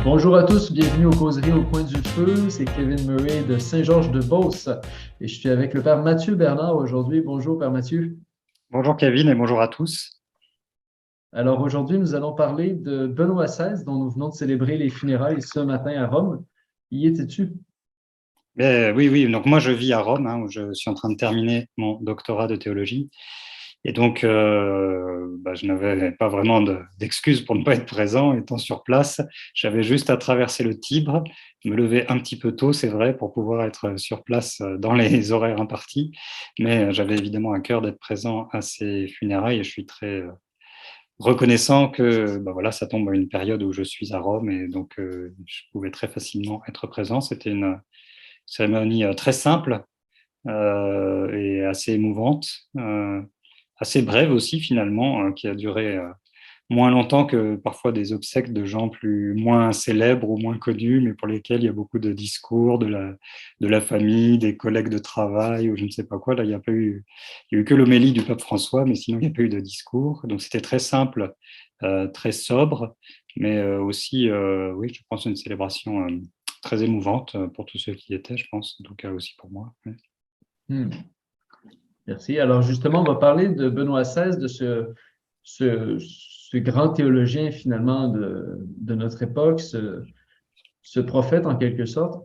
Bonjour à tous, bienvenue aux causeries au coin du feu. C'est Kevin Murray de Saint-Georges-de-Beauce et je suis avec le Père Mathieu Bernard aujourd'hui. Bonjour, Père Mathieu. Bonjour Kevin et bonjour à tous. Alors aujourd'hui, nous allons parler de Benoît XVI, dont nous venons de célébrer les funérailles ce matin à Rome. Y étais-tu? Oui, donc moi je vis à Rome, où je suis en train de terminer mon doctorat de théologie. Et donc, je n'avais pas vraiment d'excuses pour ne pas être présent étant sur place. J'avais juste à traverser le Tibre, me lever un petit peu tôt, c'est vrai, pour pouvoir être sur place dans les horaires impartis. Mais j'avais évidemment à cœur d'être présent à ces funérailles et je suis très reconnaissant que voilà, ça tombe à une période où je suis à Rome et donc je pouvais très facilement être présent. C'était une cérémonie très simple et assez émouvante, assez brève aussi finalement, qui a duré moins longtemps que parfois des obsèques de gens moins célèbres ou moins connus, mais pour lesquels il y a beaucoup de discours de la famille, des collègues de travail ou je ne sais pas quoi. Là, il y a eu que l'homélie du pape François, mais sinon il n'y a pas eu de discours. Donc c'était très simple, très sobre, mais aussi, oui, je pense une célébration très émouvante pour tous ceux qui y étaient, je pense, en tout cas aussi pour moi. Ouais. Hmm, Merci. Alors justement, on va parler de Benoît XVI, de ce grand théologien finalement de notre époque, ce prophète en quelque sorte,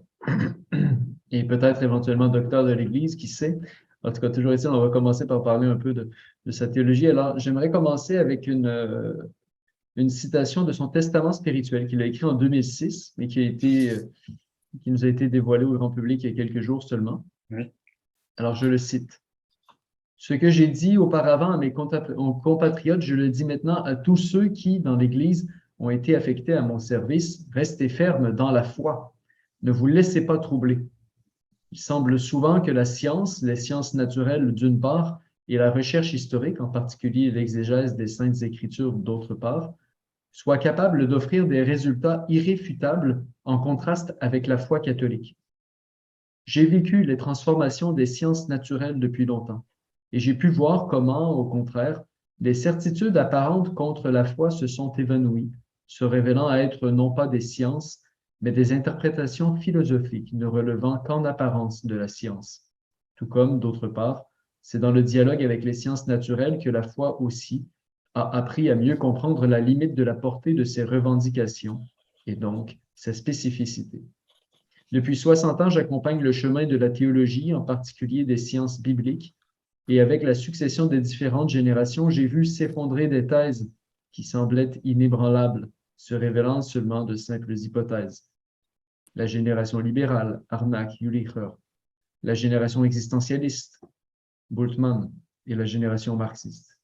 et peut-être éventuellement docteur de l'Église, qui sait. En tout cas, toujours est-il, on va commencer par parler un peu de sa théologie. Alors, j'aimerais commencer avec une citation de son testament spirituel qu'il a écrit en 2006, mais qui nous a été dévoilé au grand public il y a quelques jours seulement. Oui. Alors, je le cite. Ce que j'ai dit auparavant à mes compatriotes, je le dis maintenant à tous ceux qui, dans l'Église, ont été affectés à mon service. Restez fermes dans la foi. Ne vous laissez pas troubler. Il semble souvent que la science, les sciences naturelles d'une part, et la recherche historique, en particulier l'exégèse des Saintes Écritures d'autre part, soient capables d'offrir des résultats irréfutables en contraste avec la foi catholique. J'ai vécu les transformations des sciences naturelles depuis longtemps, et j'ai pu voir comment, au contraire, des certitudes apparentes contre la foi se sont évanouies, se révélant être non pas des sciences, mais des interprétations philosophiques ne relevant qu'en apparence de la science. Tout comme, d'autre part, c'est dans le dialogue avec les sciences naturelles que la foi aussi a appris à mieux comprendre la limite de la portée de ses revendications et donc sa spécificité. Depuis 60 ans, j'accompagne le chemin de la théologie, en particulier des sciences bibliques, et avec la succession des différentes générations, j'ai vu s'effondrer des thèses qui semblaient inébranlables, se révélant seulement de simples hypothèses. La génération libérale, Arnack, Jülicher, la génération existentialiste, Bultmann, et la génération marxiste.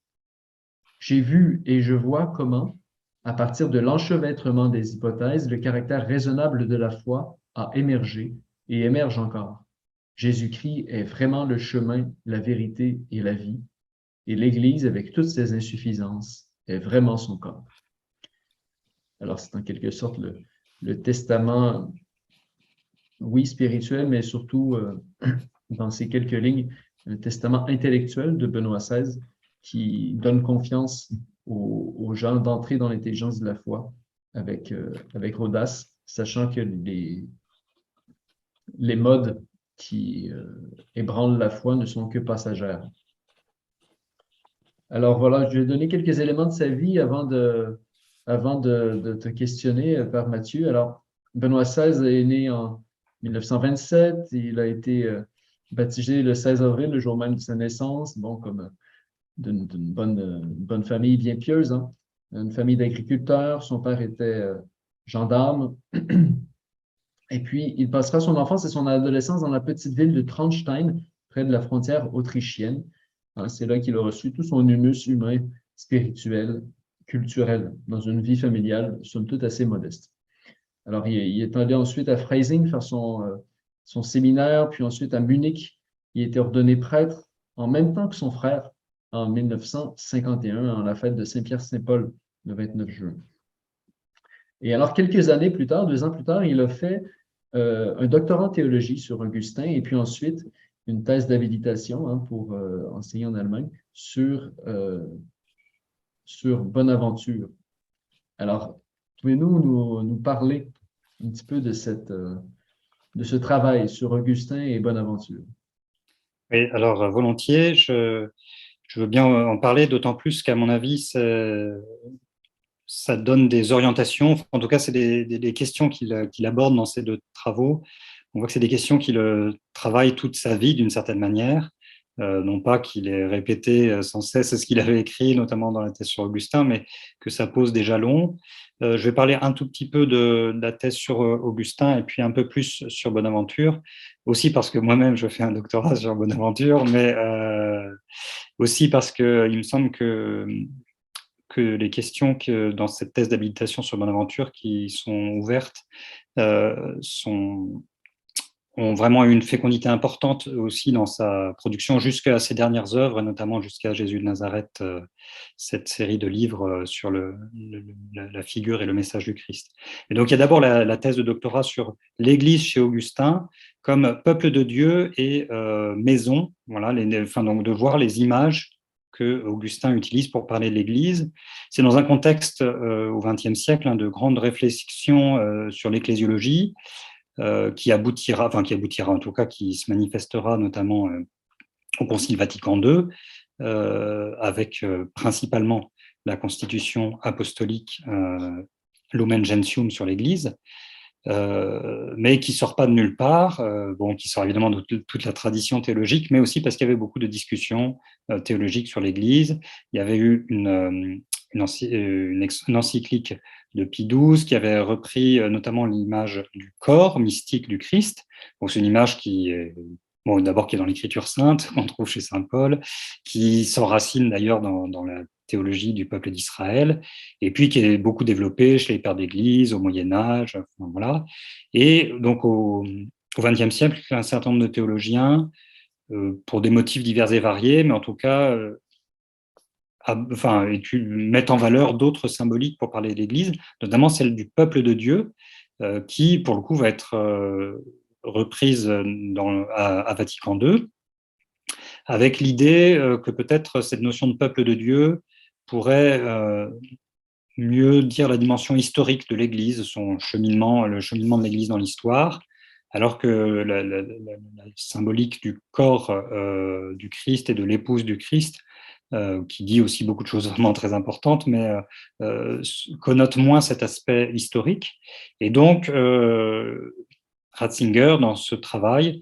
J'ai vu et je vois comment, à partir de l'enchevêtrement des hypothèses, le caractère raisonnable de la foi a émergé et émerge encore. Jésus-Christ est vraiment le chemin, la vérité et la vie, et l'Église, avec toutes ses insuffisances, est vraiment son corps. Alors, c'est en quelque sorte le testament, oui, spirituel, mais surtout, dans ces quelques lignes, un testament intellectuel de Benoît XVI qui donne confiance aux gens d'entrer dans l'intelligence de la foi avec audace, sachant que les modes qui ébranlent la foi ne sont que passagères. Alors voilà, je vais donner quelques éléments de sa vie avant de te questionner, Père Mathieu. Alors, Benoît XVI est né en 1927. Il a été baptisé le 16 avril, le jour même de sa naissance, bon, comme d'une bonne famille bien pieuse, hein. Une famille d'agriculteurs. Son père était gendarme. Et puis, il passera son enfance et son adolescence dans la petite ville de Traunstein, près de la frontière autrichienne. Hein, c'est là qu'il a reçu tout son humus humain, spirituel, culturel, dans une vie familiale, somme toute assez modeste. Alors, il est allé ensuite à Freising faire son séminaire, puis ensuite à Munich. Il a été ordonné prêtre en même temps que son frère en 1951, en la fête de Saint-Pierre-Saint-Paul, le 29 juin. Et alors, quelques années plus tard, 2 ans plus tard, il a fait un doctorat en théologie sur Augustin, et puis ensuite, une thèse d'habilitation hein, pour enseigner en Allemagne sur Bonaventure. Alors, pouvez-nous nous parler un petit peu de ce travail sur Augustin et Bonaventure? Oui, alors volontiers, je veux bien en parler, d'autant plus qu'à mon avis, ça donne des orientations. En tout cas, c'est des questions qu'il aborde dans ces deux travaux. On voit que c'est des questions qu'il travaille toute sa vie d'une certaine manière. Non pas qu'il ait répété sans cesse ce qu'il avait écrit, notamment dans la thèse sur Augustin, mais que ça pose des jalons. Je vais parler un tout petit peu de la thèse sur Augustin et puis un peu plus sur Bonaventure, aussi parce que moi-même je fais un doctorat sur Bonaventure, mais aussi parce qu'il me semble que les questions que dans cette thèse d'habilitation sur Bonaventure qui sont ouvertes euh, sont, ont vraiment eu une fécondité importante aussi dans sa production jusqu'à ses dernières œuvres, et notamment jusqu'à Jésus de Nazareth, cette série de livres sur la figure et le message du Christ. Et donc il y a d'abord la thèse de doctorat sur l'Église chez Augustin comme peuple de Dieu et maison, voilà, donc de voir les images que Augustin utilise pour parler de l'Église. C'est dans un contexte au XXe siècle de grande réflexion sur l'ecclésiologie, qui aboutira en tout cas, qui se manifestera notamment au Concile Vatican II, avec principalement la constitution apostolique Lumen Gentium sur l'Église, mais qui sort pas de nulle part, qui sort évidemment de toute la tradition théologique, mais aussi parce qu'il y avait beaucoup de discussions théologiques sur l'Église. Il y avait eu une encyclique de Pie XII qui avait repris notamment l'image du corps mystique du Christ. Donc c'est une image qui est d'abord qui est dans l'Écriture sainte, qu'on trouve chez saint Paul, qui s'enracine d'ailleurs dans la théologie du peuple d'Israël, et puis qui est beaucoup développée chez les pères d'Église au Moyen Âge, voilà. Et donc au XXe siècle, un certain nombre de théologiens, pour des motifs divers et variés, mais en tout cas, mettent en valeur d'autres symboliques pour parler de l'Église, notamment celle du peuple de Dieu, qui, pour le coup, va être reprise à Vatican II, avec l'idée que peut-être cette notion de peuple de Dieu pourrait mieux dire la dimension historique de l'Église, son cheminement, le cheminement de l'Église dans l'histoire, alors que la symbolique du corps du Christ et de l'épouse du Christ, qui dit aussi beaucoup de choses vraiment très importantes, mais connote moins cet aspect historique. Et donc, Ratzinger, dans ce travail,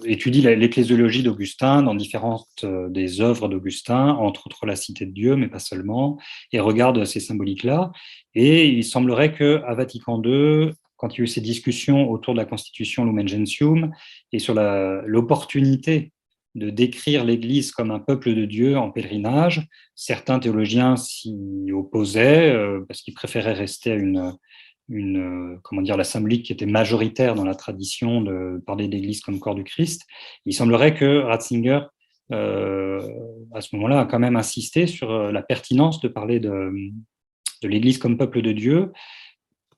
étudie l'ecclésiologie d'Augustin dans différentes des œuvres d'Augustin, entre autres la Cité de Dieu, mais pas seulement, et regarde ces symboliques-là. Et il semblerait qu'à Vatican II, quand il y a eu ces discussions autour de la constitution Lumen Gentium et sur l'opportunité de décrire l'Église comme un peuple de Dieu en pèlerinage, certains théologiens s'y opposaient parce qu'ils préféraient rester à la symbolique qui était majoritaire dans la tradition de parler d'Église comme corps du Christ. Il semblerait que Ratzinger, à ce moment-là, a quand même insisté sur la pertinence de parler de l'Église comme peuple de Dieu,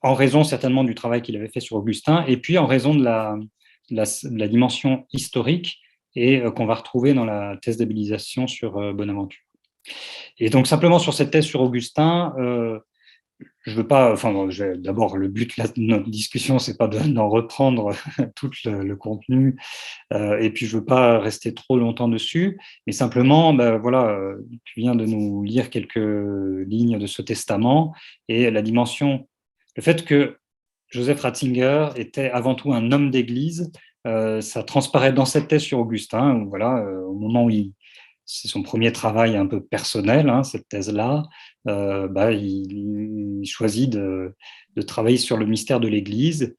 en raison certainement du travail qu'il avait fait sur Augustin, et puis en raison de la dimension historique et qu'on va retrouver dans la thèse d'habilitation sur Bonaventure. Et donc simplement sur cette thèse sur Augustin, je veux pas, d'abord, le but de notre discussion, c'est pas d'en reprendre tout le contenu, et puis je veux pas rester trop longtemps dessus, mais simplement, tu viens de nous lire quelques lignes de ce testament, et le fait que Joseph Ratzinger était avant tout un homme d'église, ça transparaît dans cette thèse sur Augustin, où, au moment où c'est son premier travail un peu personnel, cette thèse-là, il choisit de travailler sur le mystère de l'Église.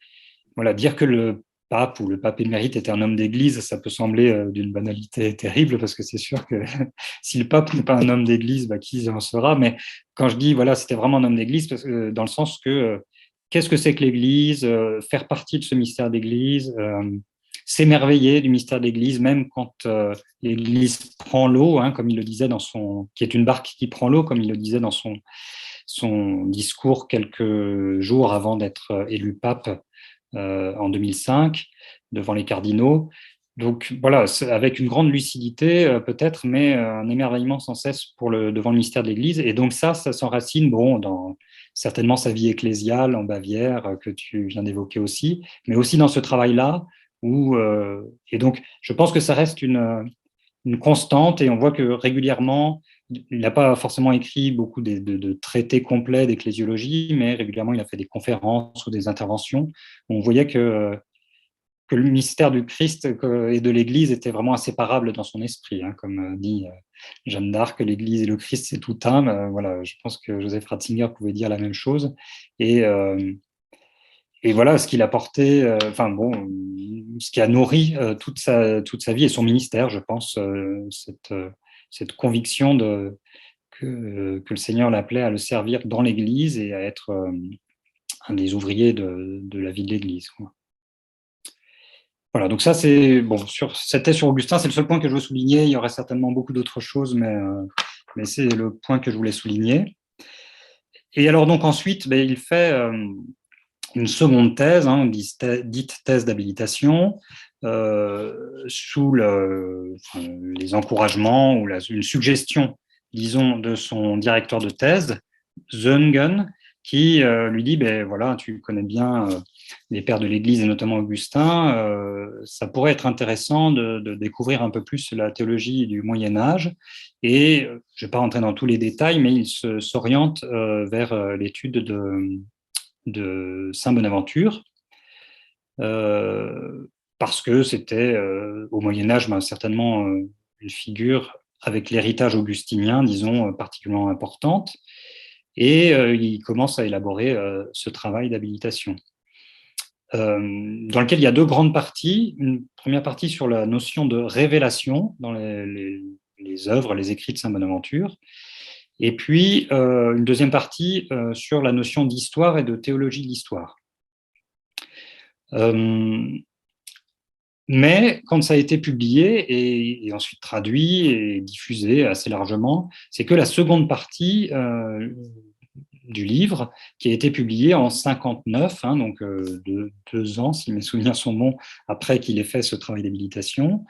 Voilà, dire que le pape ou le pape émérite était un homme d'Église, ça peut sembler d'une banalité terrible, parce que c'est sûr que si le pape n'est pas un homme d'Église, qui en sera? Mais quand je dis, c'était vraiment un homme d'Église, dans le sens que qu'est-ce que c'est que l'Église, faire partie de ce mystère d'Église, s'émerveiller du mystère de l'Église, même quand l'Église prend l'eau, comme il le disait qui est une barque qui prend l'eau, comme il le disait dans son discours quelques jours avant d'être élu pape en 2005. devant les cardinaux. Donc voilà, avec une grande lucidité peut-être, mais un émerveillement sans cesse devant le mystère de l'Église. Et donc ça s'enracine dans certainement sa vie ecclésiale en Bavière, que tu viens d'évoquer aussi, mais aussi dans ce travail-là. Et donc, je pense que ça reste une constante, et on voit que régulièrement, il n'a pas forcément écrit beaucoup de traités complets d'ecclésiologie, mais régulièrement, il a fait des conférences ou des interventions. On voyait que le mystère du Christ et de l'Église était vraiment inséparable dans son esprit, hein, comme dit Jeanne d'Arc, l'Église et le Christ, c'est tout un. Voilà, je pense que Joseph Ratzinger pouvait dire la même chose. Et voilà, ce qu'il a porté, ce qui a nourri toute sa vie et son ministère, je pense, cette conviction que le Seigneur l'appelait à le servir dans l'Église et à être un des ouvriers de la vie de l'Église, quoi. Voilà, donc ça, c'était sur Augustin, c'est le seul point que je veux souligner. Il y aurait certainement beaucoup d'autres choses, mais c'est le point que je voulais souligner. Et alors, donc ensuite, il fait une seconde thèse, hein, dite thèse d'habilitation, sous les encouragements ou une suggestion, disons, de son directeur de thèse, Zönggen, qui lui dit, voilà, tu connais bien les pères de l'Église et notamment Augustin, ça pourrait être intéressant de découvrir un peu plus la théologie du Moyen-Âge. Et je ne vais pas rentrer dans tous les détails, mais il s'oriente vers l'étude de Saint Bonaventure, parce que c'était au Moyen-Âge certainement une figure avec l'héritage augustinien, disons, particulièrement importante. Et il commence à élaborer ce travail d'habilitation, dans lequel il y a deux grandes parties. Une première partie sur la notion de révélation dans les œuvres, les écrits de Saint Bonaventure, et puis une deuxième partie sur la notion d'histoire et de théologie de l'histoire. Mais quand ça a été publié et ensuite traduit et diffusé assez largement, c'est que la seconde partie du livre, qui a été publié en 59, hein, donc 2 ans, si mes souvenirs sont bons, après qu'il ait fait ce travail d'habilitation,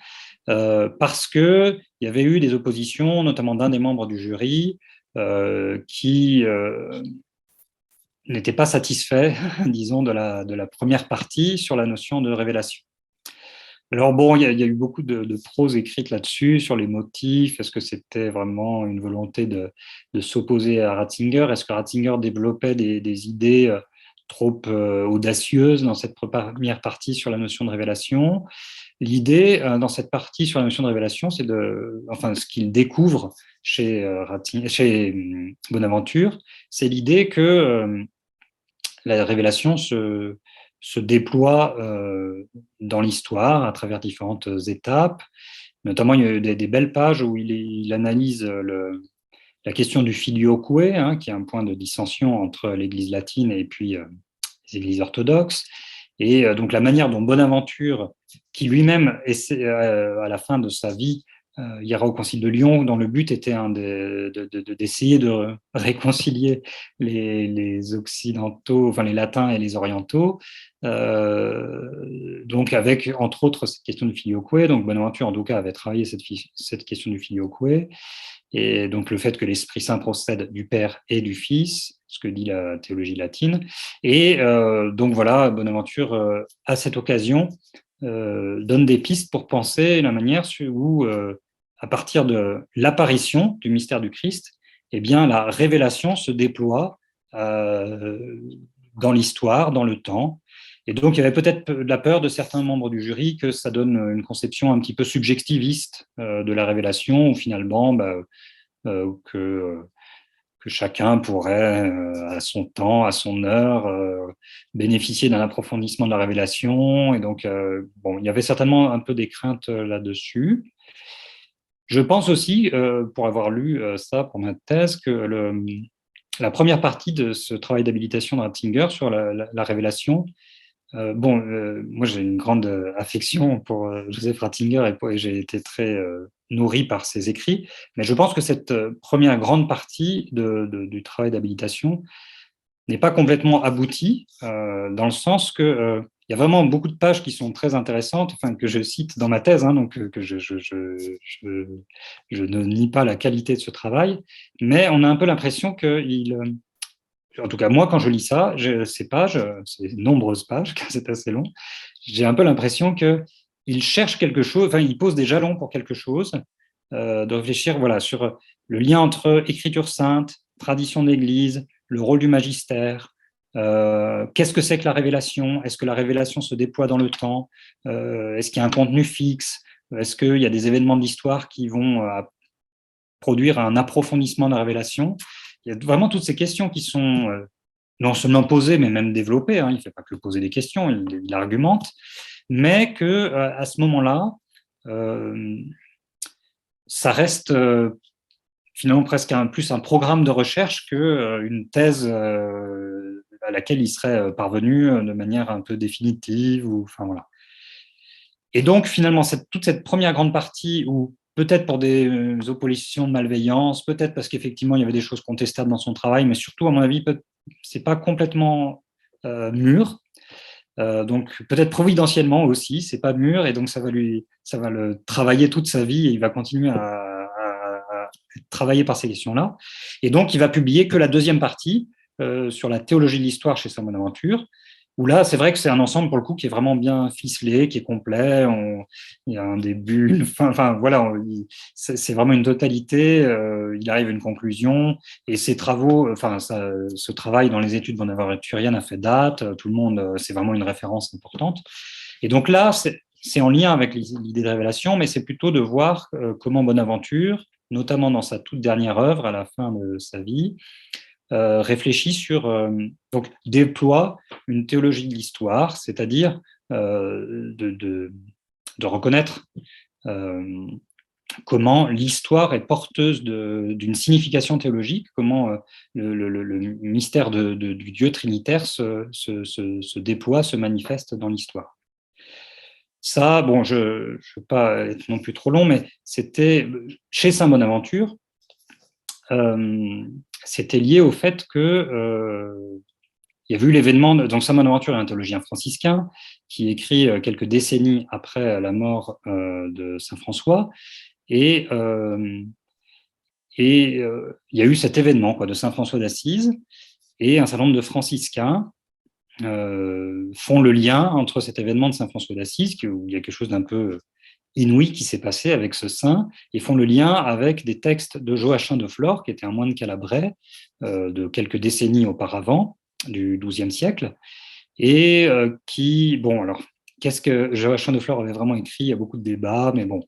parce qu'il y avait eu des oppositions, notamment d'un des membres du jury, qui n'était pas satisfait, disons, de la première partie sur la notion de révélation. Alors bon, il y a eu beaucoup de prose écrite là-dessus, sur les motifs. Est-ce que c'était vraiment une volonté de s'opposer à Ratzinger? Est-ce que Ratzinger développait des idées trop audacieuses dans cette première partie sur la notion de révélation? L'idée dans cette partie sur la notion de révélation, c'est ce qu'il découvre chez Bonaventure, c'est l'idée que la révélation se déploie dans l'histoire à travers différentes étapes. Notamment, il y a des belles pages où il analyse la question du filioque, hein, qui est un point de dissension entre l'Église latine et puis les Églises orthodoxes. Et donc la manière dont Bonaventure, qui lui-même, à la fin de sa vie, ira au Concile de Lyon, dont le but était d'essayer de réconcilier les occidentaux, enfin les latins et les orientaux, donc avec entre autres cette question du filioque. Donc Bonaventure en tout cas avait travaillé cette question du filioque, et donc le fait que l'Esprit Saint procède du Père et du Fils, ce que dit la théologie latine. Et donc voilà, Bonaventure à cette occasion donne des pistes pour penser la manière où, à partir de l'apparition du mystère du Christ, eh bien, la révélation se déploie dans l'histoire, dans le temps. Et donc, il y avait peut-être de la peur de certains membres du jury que ça donne une conception un petit peu subjectiviste de la révélation, où finalement, que chacun pourrait, à son temps, à son heure, bénéficier d'un approfondissement de la révélation. Et donc, il y avait certainement un peu des craintes là-dessus. Je pense aussi, pour avoir lu ça pour ma thèse, que la première partie de ce travail d'habilitation de Ratzinger sur la révélation, moi j'ai une grande affection pour Joseph Ratzinger et j'ai été très nourri par ses écrits, mais je pense que cette première grande partie du travail d'habilitation n'est pas complètement aboutie, dans le sens que il y a vraiment beaucoup de pages qui sont très intéressantes, enfin, que je cite dans ma thèse, hein, donc que je ne nie pas la qualité de ce travail, mais on a un peu l'impression qu'il en tout cas, moi, quand je lis ça, ces pages, ces nombreuses pages, car c'est assez long, j'ai un peu l'impression qu'il cherche quelque chose, enfin, il pose des jalons pour quelque chose, de réfléchir voilà, sur le lien entre écriture sainte, tradition d'église, le rôle du magistère, qu'est-ce que c'est que la révélation? Est-ce que la révélation se déploie dans le temps? Est-ce qu'il y a un contenu fixe? Est-ce qu'il y a des événements de l'histoire qui vont produire un approfondissement de la révélation? Il y a vraiment toutes ces questions qui sont non seulement posées, mais même développées. Hein. Il ne fait pas que poser des questions, il argumente, mais que à ce moment-là, ça reste finalement presque plus un programme de recherche qu'une thèse à laquelle il serait parvenu de manière un peu définitive. Enfin, voilà. Et donc, finalement, toute cette première grande partie où peut-être pour des oppositions de malveillance, peut-être parce qu'effectivement, il y avait des choses contestables dans son travail, mais surtout, à mon avis, ce n'est pas complètement mûr. Donc, peut-être providentiellement aussi, c'est pas mûr, et donc ça va le travailler toute sa vie, et il va continuer à travailler par ces questions-là. Et donc, il va publier que la deuxième partie sur la théologie de l'histoire chez Saint Bonaventure, où là, c'est vrai que c'est un ensemble, pour le coup, qui est vraiment bien ficelé, qui est complet. Il y a un début, une fin. Enfin, voilà, c'est vraiment une totalité. Il arrive à une conclusion. Et ces travaux, enfin, ce travail dans les études bonaventurien a fait date. Tout le monde, c'est vraiment une référence importante. Et donc là, c'est en lien avec l'idée de révélation, mais c'est plutôt de voir comment Bonaventure, notamment dans sa toute dernière œuvre, à la fin de sa vie, réfléchit sur, donc déploie une théologie de l'histoire, c'est-à-dire de reconnaître comment l'histoire est porteuse d'une signification théologique, comment le mystère du Dieu trinitaire se déploie, se manifeste dans l'histoire. Ça, bon, je ne veux pas être non plus trop long, mais c'était chez Saint Bonaventure, c'était lié au fait que il y a eu l'événement, donc Saint Bonaventure est un théologien franciscain qui écrit quelques décennies après la mort de Saint François, et il y a eu cet événement de Saint François d'Assise, et un certain nombre de franciscains font le lien entre cet événement de Saint François d'Assise, où il y a quelque chose d'un peu inouï qui s'est passé avec ce saint, et font le lien avec des textes de Joachim de Flore, qui était un moine calabrais de quelques décennies auparavant, du XIIe siècle, et qui, bon, alors, qu'est-ce que Joachim de Flore avait vraiment écrit? Il y a beaucoup de débats, mais bon,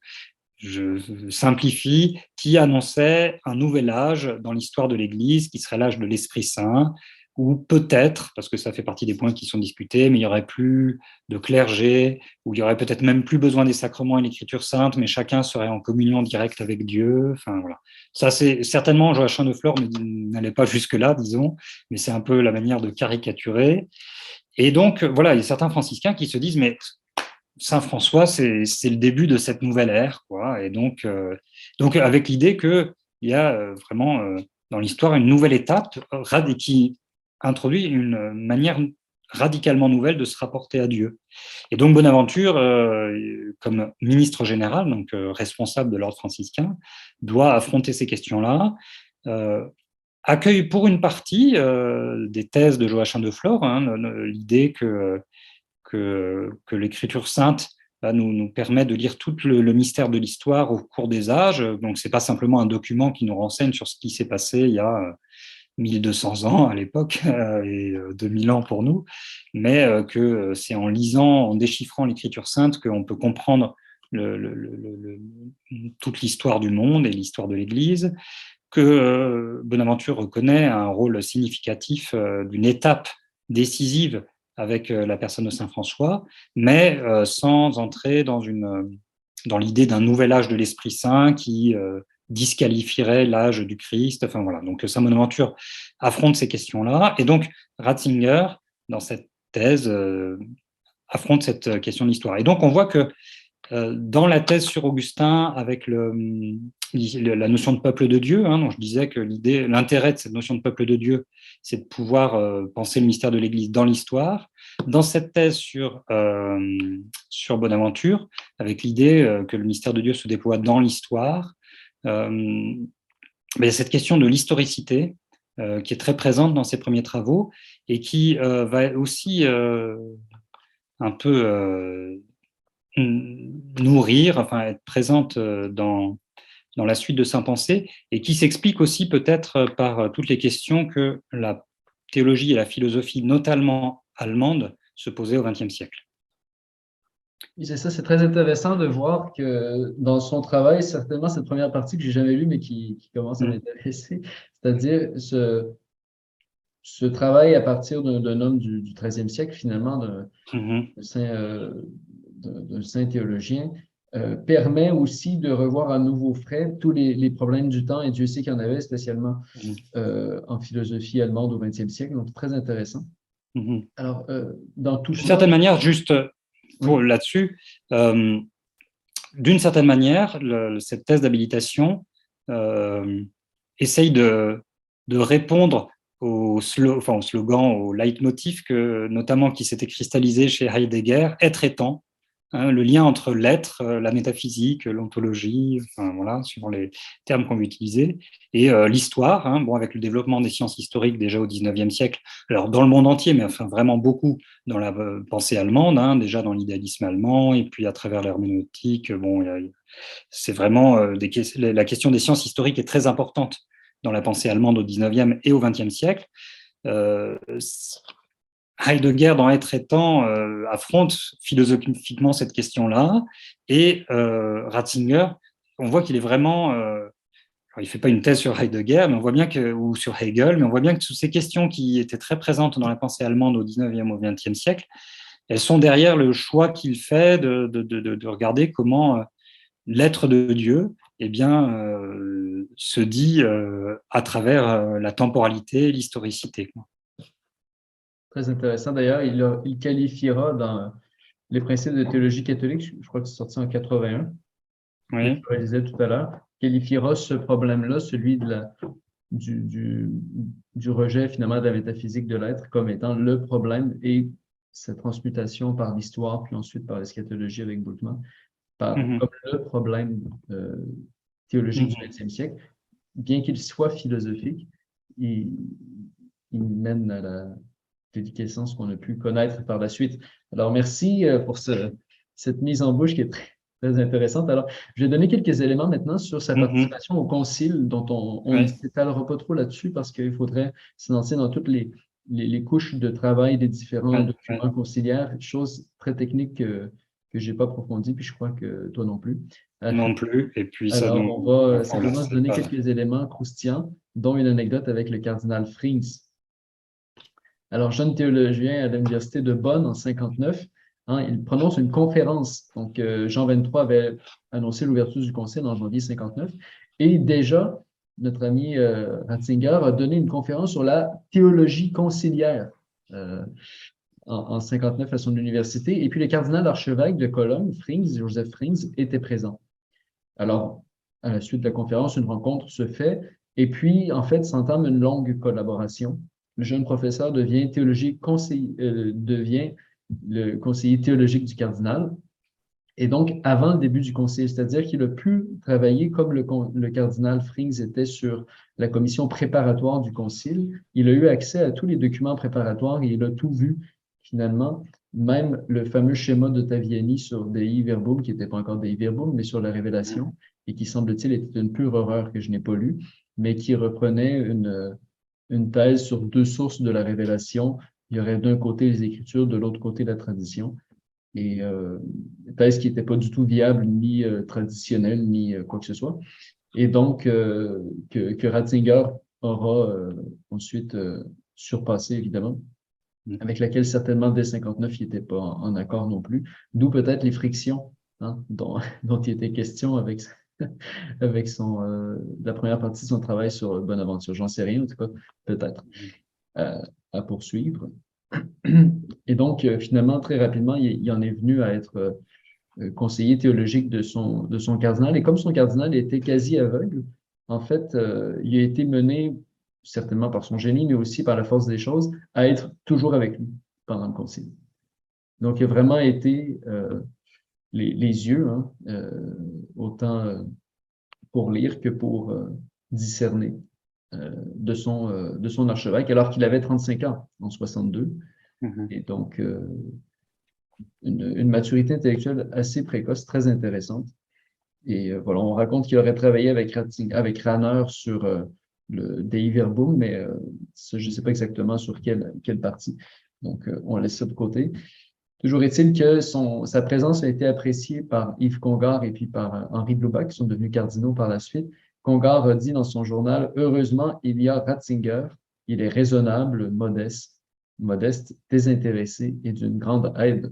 je simplifie, qui annonçait un nouvel âge dans l'histoire de l'Église, qui serait l'âge de l'Esprit Saint, où peut-être, parce que ça fait partie des points qui sont discutés, mais il n'y aurait plus de clergé, où il y aurait peut-être même plus besoin des sacrements et l'écriture sainte, mais chacun serait en communion directe avec Dieu. Enfin, voilà. Ça, c'est certainement, Joachim de Flore n'allait pas jusque-là, disons, mais c'est un peu la manière de caricaturer. Et donc, voilà, il y a certains franciscains qui se disent, mais Saint François, c'est le début de cette nouvelle ère, quoi. Et donc avec l'idée qu'il y a vraiment dans l'histoire une nouvelle étape qui introduit une manière radicalement nouvelle de se rapporter à Dieu. Et donc Bonaventure, comme ministre général, donc responsable de l'ordre franciscain, doit affronter ces questions-là, accueille pour une partie des thèses de Joachim de Flore, hein, l'idée que l'écriture sainte nous permet de lire tout le mystère de l'histoire au cours des âges. Donc, ce n'est pas simplement un document qui nous renseigne sur ce qui s'est passé il y a 1200 ans à l'époque et 2000 ans pour nous, mais que c'est en lisant, en déchiffrant l'écriture sainte qu'on peut comprendre toute l'histoire du monde et l'histoire de l'Église, que Bonaventure reconnaît un rôle significatif d'une étape décisive avec la personne de Saint François, mais sans entrer dans l'idée d'un nouvel âge de l'Esprit Saint qui disqualifierait l'âge du Christ. Enfin voilà. Donc Saint Bonaventure affronte ces questions-là, et donc Ratzinger, dans cette thèse, affronte cette question de l'histoire. Et donc on voit que dans la thèse sur Augustin, avec la notion de peuple de Dieu, dont je disais que l'intérêt de cette notion de peuple de Dieu, c'est de pouvoir penser le mystère de l'Église dans l'histoire. dans cette thèse sur Bonaventure, avec l'idée que le mystère de Dieu se déploie dans l'histoire, il y a cette question de l'historicité qui est très présente dans ses premiers travaux et qui va aussi un peu nourrir, enfin être présente dans la suite de Saint-Pensée, et qui s'explique aussi peut-être par toutes les questions que la théologie et la philosophie, notamment allemande, se posaient au XXe siècle. Oui, c'est ça, c'est très intéressant de voir que dans son travail, certainement cette première partie que j'ai jamais lue, mais qui commence à m'intéresser, c'est-à-dire ce travail à partir d'un homme du XIIIe siècle, finalement, d'un saint théologien, permet aussi de revoir à nouveau frais tous les problèmes du temps, et Dieu sait qu'il y en avait, spécialement en philosophie allemande au XXe siècle, donc très intéressant. Alors, dans tout D'une ça… certaine manière, juste Oui. là-dessus, d'une certaine manière, cette thèse d'habilitation essaye de répondre au slogan, au leitmotiv notamment qui s'était cristallisé chez Heidegger, être étant, hein, le lien entre l'être, la métaphysique, l'ontologie, enfin, voilà, suivant les termes qu'on veut utiliser, et l'histoire, hein, bon, avec le développement des sciences historiques déjà au XIXe siècle, alors dans le monde entier, mais enfin vraiment beaucoup dans la pensée allemande, hein, déjà dans l'idéalisme allemand, et puis à travers l'herméneutique, bon, c'est vraiment la question des sciences historiques est très importante dans la pensée allemande au XIXe et au XXe siècle. Heidegger, dans Être étant, affronte philosophiquement cette question-là, et Ratzinger, on voit qu'il est vraiment… il ne fait pas une thèse sur Heidegger, mais on voit bien ou sur Hegel, mais on voit bien que toutes ces questions qui étaient très présentes dans la pensée allemande au XIXe, au XXe siècle, elles sont derrière le choix qu'il fait de regarder comment l'être de Dieu, eh bien, se dit à travers la temporalité et l'historicité. Très intéressant. D'ailleurs, il qualifiera dans les principes de théologie catholique, je crois que c'est sorti en 81, que Oui. tu réalisais tout à l'heure, qualifiera ce problème-là, celui du rejet finalement de la métaphysique de l'être, comme étant le problème, et sa transmutation par l'histoire, puis ensuite par l'eschatologie avec Bultmann, comme le problème théologique du XXe siècle. Bien qu'il soit philosophique, il mène à la déliquescence qu'on a pu connaître par la suite. Alors, merci pour cette mise en bouche qui est très intéressante. Alors, je vais donner quelques éléments maintenant sur sa participation au concile, dont on ne s'étalera pas trop là-dessus parce qu'il faudrait se lancer dans toutes les couches de travail des différents documents conciliaires, choses très techniques que je n'ai pas approfondies, puis je crois que toi non plus. Non plus, et puis ça Alors, nous… on va Voilà, simplement se donner quelques éléments croustillants, dont une anecdote avec le cardinal Frings. Alors, jeune théologien à l'université de Bonn en 59, hein, il prononce une conférence. Donc, Jean 23 avait annoncé l'ouverture du concile en janvier 59. Et déjà, notre ami Ratzinger a donné une conférence sur la théologie conciliaire en 59 à son université. Et puis, le cardinal archevêque de Cologne, Frings, Joseph Frings, était présent. Alors, à la suite de la conférence, une rencontre se fait. Et puis, en fait, s'entame une longue collaboration. Le jeune professeur devient devient le conseiller théologique du cardinal. Et donc, avant le début du concile, c'est-à-dire qu'il a pu travailler comme le cardinal Frings était sur la commission préparatoire du concile. Il a eu accès à tous les documents préparatoires et il a tout vu, finalement, même le fameux schéma de Taviani sur Dei Verbum, qui n'était pas encore Dei Verbum, mais sur la révélation, et qui, semble-t-il, était une pure horreur que je n'ai pas lue, mais qui reprenait une thèse sur deux sources de la révélation. Il y aurait d'un côté les Écritures, de l'autre côté la tradition. Et thèse qui n'était pas du tout viable, ni traditionnelle, ni quoi que ce soit. Et donc, que Ratzinger aura ensuite surpassé, évidemment, avec laquelle certainement dès 59, il n'était pas en accord non plus. D'où peut-être les frictions dont il était question avec la première partie de son travail sur Bonaventure. J'en sais rien, en tout cas, peut-être à poursuivre. Et donc, finalement, très rapidement, il en est venu à être conseiller théologique de son cardinal. Et comme son cardinal était quasi aveugle, en fait, il a été mené, certainement par son génie, mais aussi par la force des choses, à être toujours avec lui pendant le concile. Donc, il a vraiment été les yeux, hein, autant pour lire que pour discerner de son archevêque, alors qu'il avait 35 ans en 62. Et donc, une maturité intellectuelle assez précoce, très intéressante. Et voilà, on raconte qu'il aurait travaillé avec Ranner sur Dei Verbum, mais ça, je ne sais pas exactement sur quelle partie. Donc, on laisse ça de côté. Toujours est-il que sa présence a été appréciée par Yves Congar et puis par Henri Bloubach, qui sont devenus cardinaux par la suite. Congar a dit dans son journal, « Heureusement, il y a Ratzinger. Il est raisonnable, modeste, désintéressé et d'une grande aide. »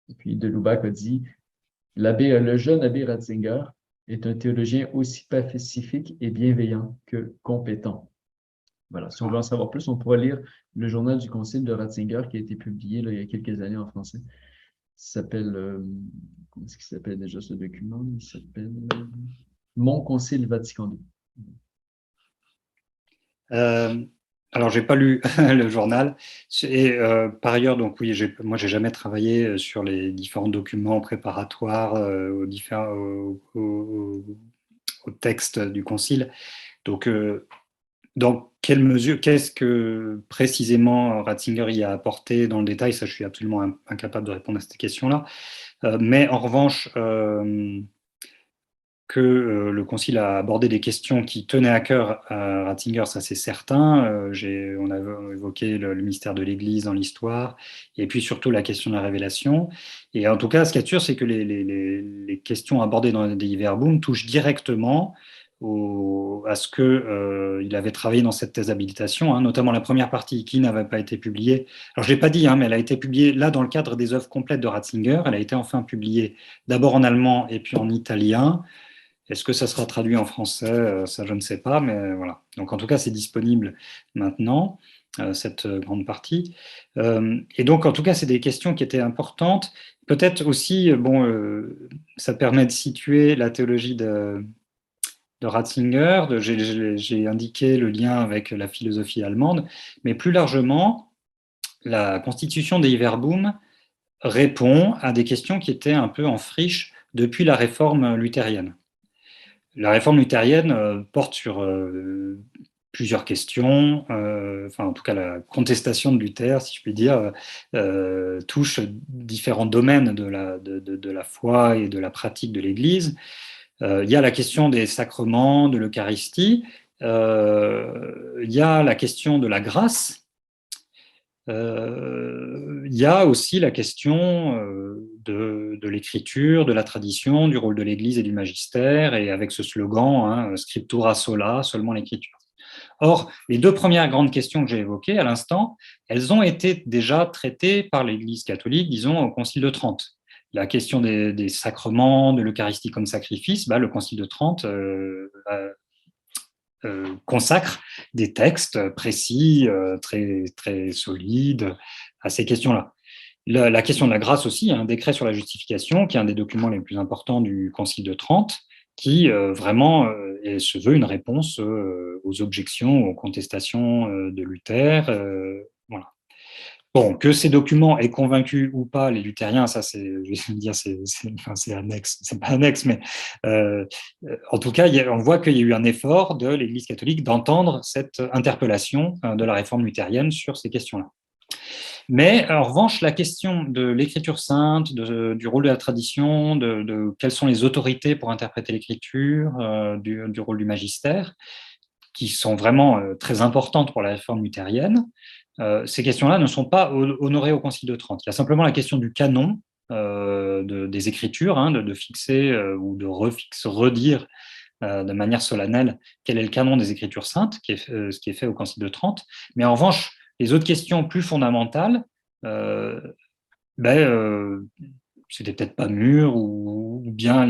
Et puis de Lubac a dit, le jeune abbé Ratzinger est un théologien aussi pacifique et bienveillant que compétent. » Voilà. Si on veut en savoir plus, on pourra lire le journal du Concile de Ratzinger qui a été publié là, il y a quelques années en français. Ça s'appelle, comment est-ce qu'il s'appelle déjà ce document? Il s'appelle Mon Concile Vatican II. Alors, j'ai pas lu le journal. Et par ailleurs, donc oui, moi, j'ai jamais travaillé sur les différents documents préparatoires au texte du concile. Donc, dans quelle mesure, qu'est-ce que précisément Ratzinger y a apporté dans le détail? Ça, je suis absolument incapable de répondre à cette question-là. Mais en revanche, que le Concile a abordé des questions qui tenaient à cœur à Ratzinger, ça c'est certain. On a évoqué le mystère de l'Église dans l'histoire, et puis surtout la question de la révélation. Et en tout cas, ce qui est sûr, c'est que les questions abordées dans Dei Verbum touchent directement à ce qu'il avait travaillé dans cette thèse d'habilitation, hein, notamment la première partie qui n'avait pas été publiée. Alors, je ne l'ai pas dit, hein, mais elle a été publiée là dans le cadre des œuvres complètes de Ratzinger. Elle a été enfin publiée d'abord en allemand et puis en italien. Est-ce que ça sera traduit en français? Ça, je ne sais pas, mais voilà. Donc, en tout cas, c'est disponible maintenant, cette grande partie. Et donc, en tout cas, c'est des questions qui étaient importantes. Peut-être aussi, ça permet de situer la théologie de Ratzinger. J'ai indiqué le lien avec la philosophie allemande, mais plus largement, la constitution des Verbum répond à des questions qui étaient un peu en friche depuis la réforme luthérienne. La réforme luthérienne porte sur plusieurs questions, en tout cas la contestation de Luther, si je puis dire, touche différents domaines de la foi et de la pratique de l'Église. Il y a la question des sacrements, de l'Eucharistie, il y a la question de la grâce, il y a aussi la question de l'écriture, de la tradition, du rôle de l'Église et du magistère, et avec ce slogan, hein, Scriptura sola, seulement l'écriture. Or, les deux premières grandes questions que j'ai évoquées à l'instant, elles ont été déjà traitées par l'Église catholique, disons, au Concile de Trente. La question des sacrements, de l'Eucharistie comme sacrifice, le Concile de Trente consacre des textes précis, très, très solides à ces questions-là. La question de la grâce aussi, un décret sur la justification, qui est un des documents les plus importants du Concile de Trente, qui vraiment se veut une réponse aux objections, aux contestations de Luther. Voilà. Bon, que ces documents aient convaincu ou pas les luthériens, ça c'est, je vais dire, c'est annexe, c'est pas annexe, mais en tout cas, on voit qu'il y a eu un effort de l'Église catholique d'entendre cette interpellation de la réforme luthérienne sur ces questions-là. Mais en revanche, la question de l'écriture sainte, du rôle de la tradition, de quelles sont les autorités pour interpréter l'écriture, du rôle du magistère, qui sont vraiment très importantes pour la réforme luthérienne, ces questions-là ne sont pas honorées au Concile de Trente. Il y a simplement la question du canon des écritures, hein, de fixer ou de redire de manière solennelle quel est le canon des écritures saintes, ce qui est fait au Concile de Trente. Mais en revanche, les autres questions plus fondamentales, c'était peut-être pas mûr, ou bien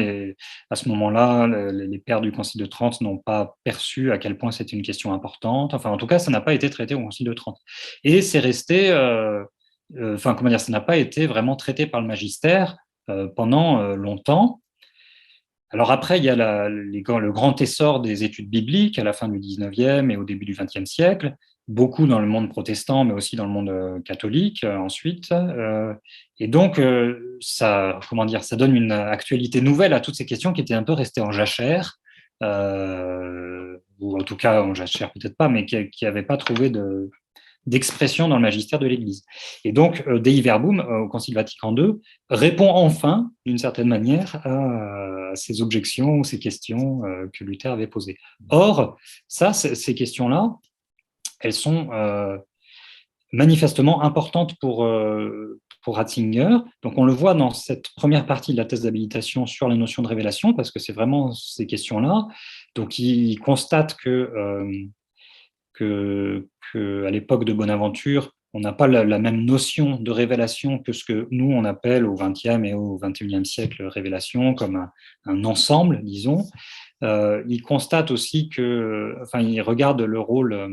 à ce moment-là, les pères du Concile de Trente n'ont pas perçu à quel point c'était une question importante. Enfin, en tout cas, ça n'a pas été traité au Concile de Trente. Et c'est resté, ça n'a pas été vraiment traité par le magistère pendant longtemps. Alors après, il y a le grand essor des études bibliques à la fin du 19e et au début du 20e siècle, beaucoup dans le monde protestant, mais aussi dans le monde catholique ensuite. Et donc, ça, comment dire, ça donne une actualité nouvelle à toutes ces questions qui étaient un peu restées en jachère, ou en tout cas en jachère peut-être pas, mais qui n'avaient pas trouvé d'expression dans le magistère de l'Église. Et donc, Dei Verbum, au Concile Vatican II, répond enfin, d'une certaine manière, à ces objections ou ces questions que Luther avait posées. Or, ces questions-là, elles sont manifestement importantes pour Ratzinger. Donc, on le voit dans cette première partie de la thèse d'habilitation sur la notion de révélation, parce que c'est vraiment ces questions-là. Donc, il constate qu'à l'époque de Bonaventure, on n'a pas la même notion de révélation que ce que nous, on appelle au XXe et au XXIe siècle révélation, comme un ensemble, disons. Il constate aussi enfin, il regarde le rôle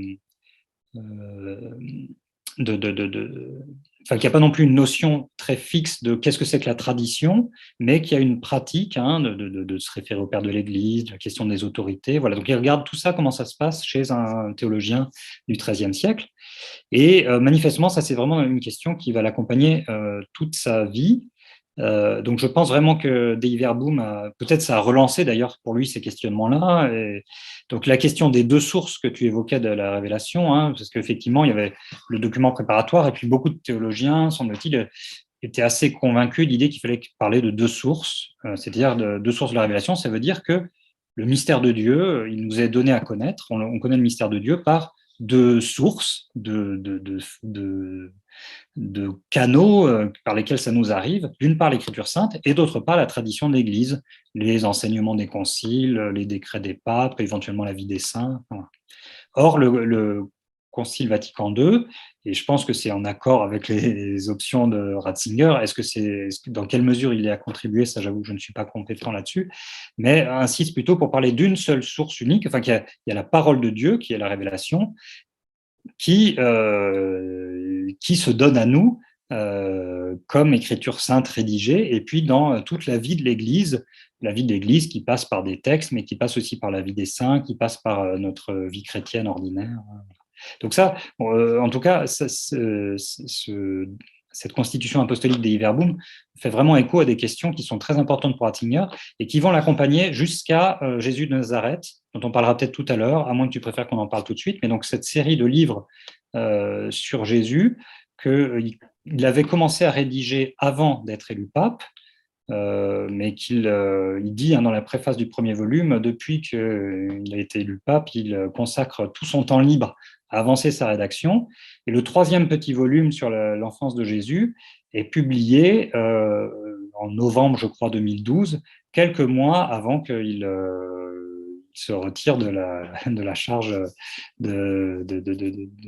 enfin, qu'il n'y a pas non plus une notion très fixe de qu'est-ce que c'est que la tradition, mais qu'il y a une pratique de se référer au père de l'Église, de la question des autorités. Voilà. Donc, il regarde tout ça, comment ça se passe chez un théologien du XIIIe siècle. Et manifestement, ça, c'est vraiment une question qui va l'accompagner toute sa vie. Donc, je pense vraiment que Dei Verbum, peut-être ça a relancé d'ailleurs pour lui ces questionnements-là. Et donc, la question des deux sources que tu évoquais de la révélation, parce qu'effectivement, il y avait le document préparatoire, et puis beaucoup de théologiens, semble-t-il, étaient assez convaincus de l'idée qu'il fallait parler de deux sources, c'est-à-dire de deux sources de la révélation. Ça veut dire que le mystère de Dieu, il nous est donné à connaître. On connaît le mystère de Dieu par deux sources, de canaux par lesquels ça nous arrive, d'une part l'Écriture sainte et d'autre part la tradition de l'Église, les enseignements des conciles, les décrets des papes, éventuellement la vie des saints. Voilà. Or, le Concile Vatican II, et je pense que c'est en accord avec les options de Ratzinger, dans quelle mesure il y a contribué, ça j'avoue que je ne suis pas compétent là-dessus, mais insiste plutôt pour parler d'une seule source unique, enfin il y a la parole de Dieu qui est la révélation, qui se donne à nous comme écriture sainte rédigée, et puis dans toute la vie de l'Église qui passe par des textes, mais qui passe aussi par la vie des saints, qui passe par notre vie chrétienne ordinaire. Donc ça, en tout cas, cette constitution apostolique des Verbum fait vraiment écho à des questions qui sont très importantes pour Ratzinger et qui vont l'accompagner jusqu'à Jésus de Nazareth, dont on parlera peut-être tout à l'heure, à moins que tu préfères qu'on en parle tout de suite. Mais donc cette série de livres sur Jésus qu'il avait commencé à rédiger avant d'être élu pape, mais qu'il dit dans la préface du premier volume, depuis qu'il a été élu pape, il consacre tout son temps libre à avancer sa rédaction. Et le troisième petit volume sur l'enfance de Jésus est publié en novembre, je crois, 2012, quelques mois avant qu'il se retire de la charge de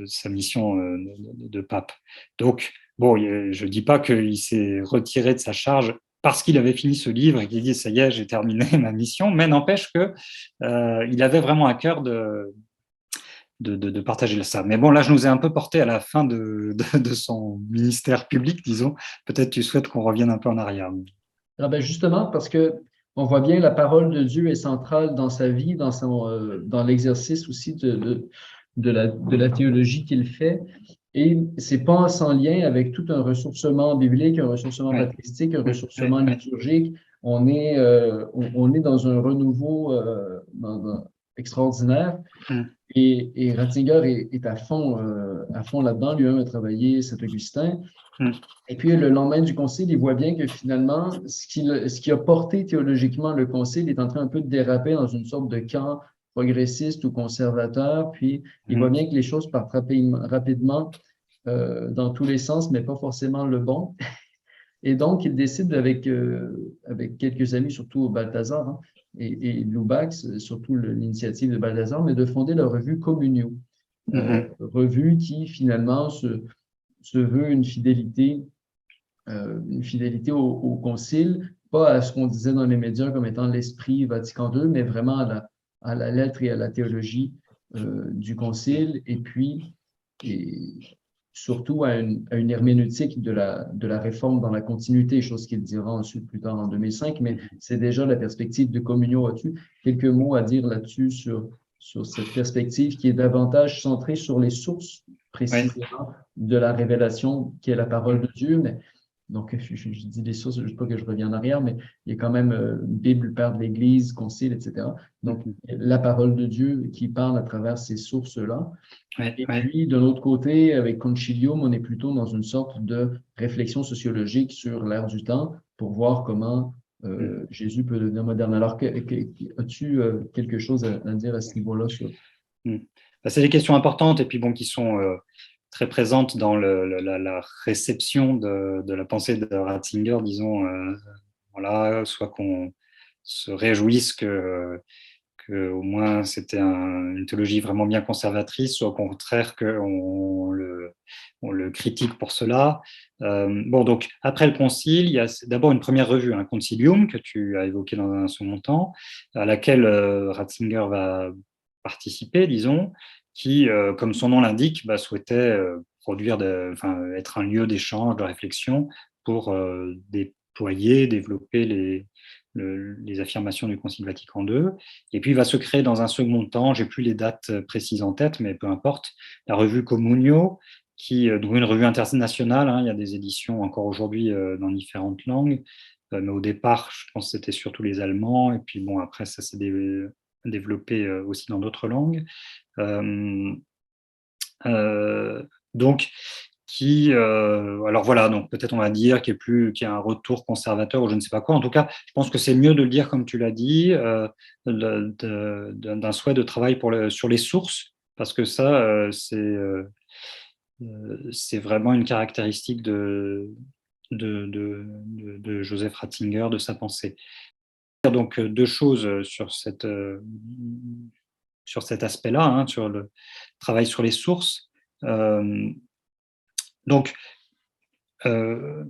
sa mission de pape. Donc, bon, je ne dis pas qu'il s'est retiré de sa charge parce qu'il avait fini ce livre et qu'il dit « ça y est, j'ai terminé ma mission », mais n'empêche qu'il avait vraiment à cœur de partager ça. Mais bon, là, je nous ai un peu porté à la fin de son ministère public, disons. Peut-être tu souhaites qu'on revienne un peu en arrière. Ah ben justement, parce que on voit bien la parole de Dieu est centrale dans sa vie, dans l'exercice aussi de la théologie qu'il fait. Et c'est pas sans lien avec tout un ressourcement biblique, un ressourcement patristique, un ressourcement liturgique. On est dans un renouveau extraordinaire. Et Ratzinger est à fond là-dedans. Lui-même a travaillé Saint-Augustin. Et puis, le lendemain du concile, il voit bien que finalement, ce qui a porté théologiquement le concile est en train un peu de déraper dans une sorte de camp progressiste ou conservateur. Puis, il voit bien que les choses partent rapidement dans tous les sens, mais pas forcément le bon. Et donc, il décide avec quelques amis, surtout Balthazar et Lubac, surtout l'initiative de Balthazar, mais de fonder la revue Communio. Revue qui finalement se veut une fidélité au concile, pas à ce qu'on disait dans les médias comme étant l'esprit Vatican II, mais vraiment à la lettre et à la théologie du concile, et puis surtout à une herméneutique de la réforme dans la continuité, chose qu'il dira ensuite plus tard en 2005, mais c'est déjà la perspective de communion. As-tu quelques mots à dire là-dessus sur cette perspective qui est davantage centrée sur les sources Oui. précisément de la révélation qui est la parole de Dieu. Mais, donc, je dis les sources, je ne veux pas que je revienne en arrière, mais il y a quand même Bible, Père de l'Église, Concile, etc. Donc, la parole de Dieu qui parle à travers ces sources-là. Ouais, Et ouais. puis, de l'autre côté, avec Concilium, on est plutôt dans une sorte de réflexion sociologique sur l'ère du temps pour voir comment Jésus peut devenir moderne. Alors, as-tu quelque chose à dire à ce niveau-là sur... Mm. C'est des questions importantes et puis bon, qui sont très présentes dans la réception de la pensée de Ratzinger, disons, voilà, soit qu'on se réjouisse que au moins c'était une théologie vraiment bien conservatrice, soit au contraire on le critique pour cela. Bon, donc après le concile, il y a d'abord une première revue, un concilium que tu as évoqué dans un second temps, à laquelle Ratzinger va participer, disons, qui, comme son nom l'indique, souhaitait produire, être un lieu d'échange, de réflexion pour déployer, développer les affirmations du Concile Vatican II. Et puis, il va se créer dans un second temps, j'ai plus les dates précises en tête, mais peu importe, la revue Communio, qui est une revue internationale, hein, il y a des éditions encore aujourd'hui dans différentes langues, mais au départ, je pense que c'était surtout les Allemands, et puis bon, après, ça s'est développé aussi dans d'autres langues. Donc, alors voilà, donc peut-être on va dire qu'il y a un retour conservateur ou je ne sais pas quoi. En tout cas, je pense que c'est mieux de le dire comme tu l'as dit, d'un souhait de travail sur les sources, parce que ça, c'est vraiment une caractéristique de Joseph Ratzinger, de sa pensée. Donc deux choses sur cet aspect-là, hein, sur le travail sur les sources. Donc, bon,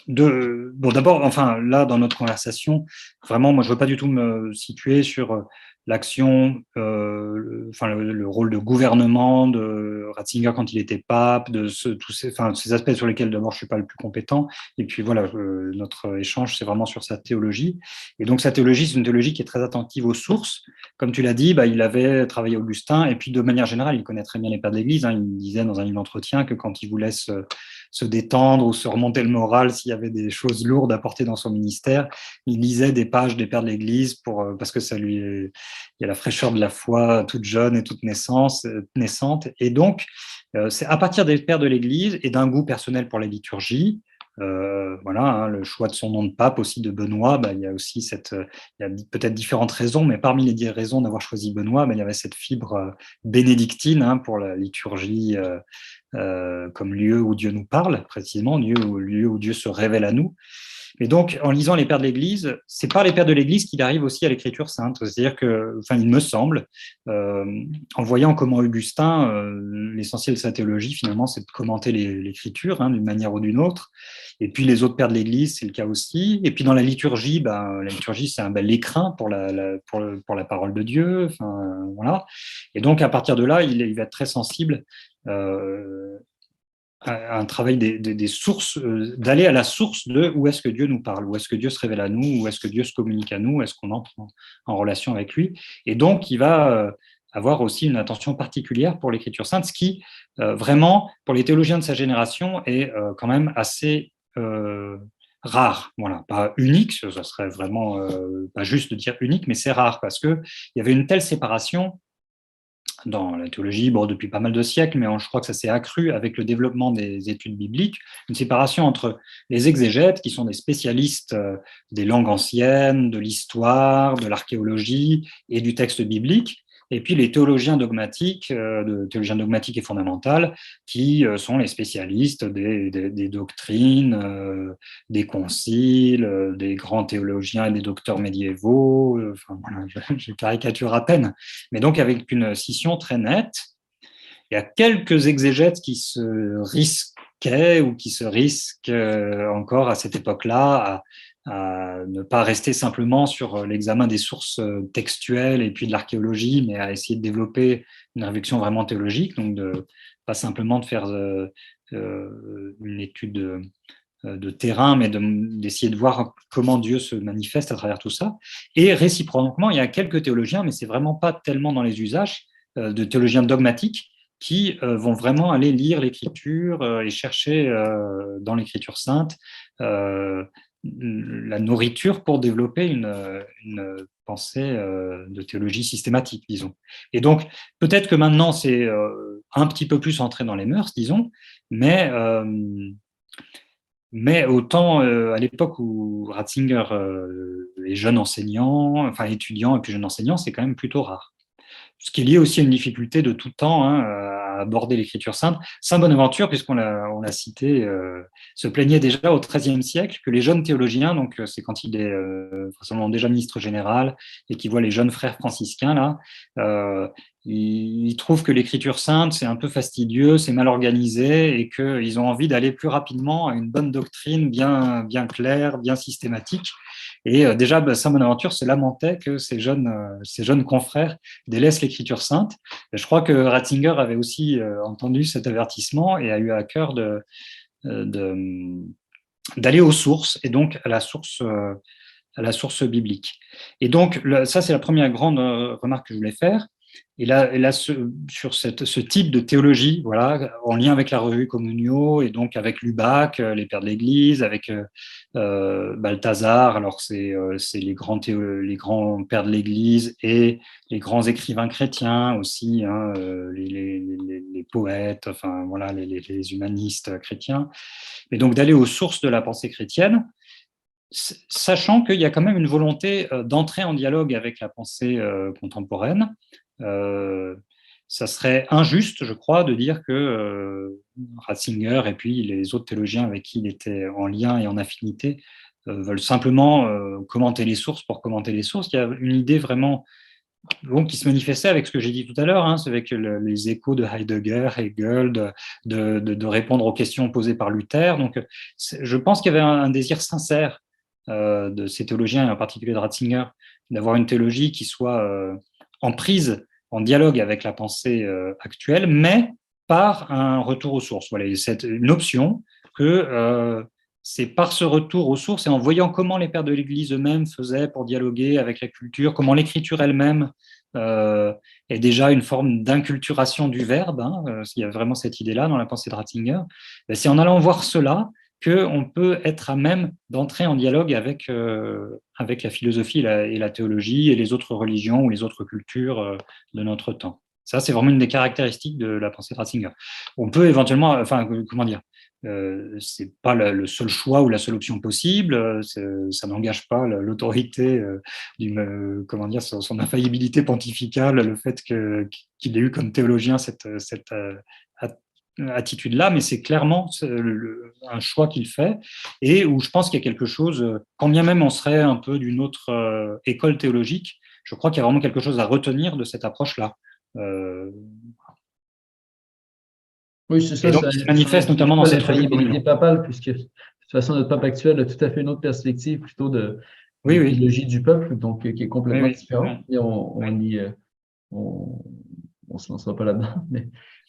d'abord, enfin, là, dans notre conversation, vraiment, moi, je ne veux pas du tout me situer sur l'action, le rôle de gouvernement de Ratzinger quand il était pape, tous ces aspects sur lesquels, d'abord, je ne suis pas le plus compétent. Et puis, voilà, notre échange, c'est vraiment sur sa théologie. Et donc, sa théologie, c'est une théologie qui est très attentive aux sources. Comme tu l'as dit, il avait travaillé Augustin. Et puis, de manière générale, il connaît très bien les pères de l'Église. Hein. Il disait dans un livre d'entretien que quand il voulait se détendre ou se remonter le moral s'il y avait des choses lourdes à porter dans son ministère. Il lisait des pages des pères de l'Église parce que il y a la fraîcheur de la foi toute jeune et toute naissante. Et donc, c'est à partir des pères de l'Église et d'un goût personnel pour la liturgie, voilà, hein, le choix de son nom de pape aussi de Benoît, il y a aussi il y a peut-être différentes raisons, mais parmi les 10 raisons d'avoir choisi Benoît, il y avait cette fibre bénédictine, hein, pour la liturgie comme lieu où Dieu nous parle, précisément, lieu où Dieu se révèle à nous. Et donc, en lisant les pères de l'Église, c'est par les pères de l'Église qu'il arrive aussi à l'Écriture sainte. C'est-à-dire que, il me semble, en voyant comment Augustin, l'essentiel de sa théologie, finalement, c'est de commenter l'Écriture, hein, d'une manière ou d'une autre. Et puis les autres pères de l'Église, c'est le cas aussi. Et puis dans la liturgie, la liturgie, c'est un bel écrin pour la parole de Dieu. Voilà. Et donc, à partir de là, il va être très sensible un travail des sources, d'aller à la source de où est-ce que Dieu nous parle, où est-ce que Dieu se révèle à nous, où est-ce que Dieu se communique à nous, où est-ce qu'on entre en relation avec lui. Et donc, il va avoir aussi une attention particulière pour l'Écriture sainte, ce qui, vraiment, pour les théologiens de sa génération, est quand même assez rare. Voilà, pas unique, ça serait vraiment pas juste de dire unique, mais c'est rare parce qu'il y avait une telle séparation dans la théologie, depuis pas mal de siècles, mais je crois que ça s'est accru avec le développement des études bibliques, une séparation entre les exégètes, qui sont des spécialistes des langues anciennes, de l'histoire, de l'archéologie et du texte biblique, et puis les théologiens dogmatiques et fondamentales, qui sont les spécialistes des doctrines, des conciles, des grands théologiens et des docteurs médiévaux. Voilà, je caricature à peine. Mais donc, avec une scission très nette, il y a quelques exégètes qui se risquaient ou qui se risquent encore à cette époque-là à ne pas rester simplement sur l'examen des sources textuelles et puis de l'archéologie, mais à essayer de développer une réflexion vraiment théologique, donc pas simplement de faire une étude de terrain, mais d'essayer de voir comment Dieu se manifeste à travers tout ça. Et réciproquement, il y a quelques théologiens, mais c'est vraiment pas tellement dans les usages, de théologiens dogmatiques qui vont vraiment aller lire l'Écriture et chercher dans l'Écriture sainte la nourriture pour développer une pensée de théologie systématique, disons. Et donc, peut-être que maintenant, c'est un petit peu plus entré dans les mœurs, disons, mais autant à l'époque où Ratzinger est jeune enseignant, enfin étudiant et puis jeune enseignant, c'est quand même plutôt rare. Ce qui est lié aussi à une difficulté de tout temps à aborder l'écriture sainte. Saint Bonaventure, puisqu'on l'a cité, se plaignait déjà au XIIIe siècle que les jeunes théologiens, donc c'est quand il est vraisemblablement déjà ministre général et qu'il voit les jeunes frères franciscains là, ils trouvent que l'écriture sainte c'est un peu fastidieux, c'est mal organisé et qu'ils ont envie d'aller plus rapidement à une bonne doctrine bien claire, bien systématique. Et déjà, Saint Bonaventure se lamentait que ces jeunes confrères délaissent l'écriture sainte. Et je crois que Ratzinger avait aussi entendu cet avertissement et a eu à cœur d'aller aux sources, et donc à la source biblique. Et donc, ça, c'est la première grande remarque que je voulais faire. Et là sur ce type de théologie, voilà, en lien avec la revue Communio et donc avec Lubac, les pères de l'Église, avec Balthazar, alors c'est les grands pères de l'Église et les grands écrivains chrétiens aussi, hein, les poètes, enfin voilà, les humanistes chrétiens. Et donc d'aller aux sources de la pensée chrétienne, sachant qu'il y a quand même une volonté d'entrer en dialogue avec la pensée contemporaine. Ça serait injuste, je crois, de dire que Ratzinger et puis les autres théologiens avec qui il était en lien et en affinité veulent simplement commenter les sources pour commenter les sources. Il y a une idée vraiment qui se manifestait avec ce que j'ai dit tout à l'heure, hein, c'est avec les échos de Heidegger, Hegel, de répondre aux questions posées par Luther. Donc, je pense qu'il y avait un désir sincère de ces théologiens, et en particulier de Ratzinger, d'avoir une théologie qui soit en prise, en dialogue avec la pensée actuelle, mais par un retour aux sources. Voilà, c'est une option que c'est par ce retour aux sources et en voyant comment les pères de l'Église eux-mêmes faisaient pour dialoguer avec la culture, comment l'écriture elle-même est déjà une forme d'inculturation du verbe, hein, il y a vraiment cette idée-là dans la pensée de Ratzinger, c'est en allant voir cela qu'on peut être à même d'entrer en dialogue avec la philosophie et la théologie et les autres religions ou les autres cultures de notre temps. Ça, c'est vraiment une des caractéristiques de la pensée de Ratzinger. On peut éventuellement, enfin, comment dire, c'est pas le seul choix ou la seule option possible, ça n'engage pas l'autorité comment dire, son infaillibilité pontificale, le fait qu'il ait eu comme théologien cette attitude-là, mais c'est clairement un choix qu'il fait et où je pense qu'il y a quelque chose, quand bien même on serait un peu d'une autre école théologique, je crois qu'il y a vraiment quelque chose à retenir de cette approche-là. Oui, c'est ça. Et donc, il se manifeste notamment dans cette revue L'infaillibilité papale, puisque de toute façon, notre pape actuel a tout à fait une autre perspective, plutôt de oui. théologie du peuple, donc qui est complètement différente. Et on se lancera pas là-dedans.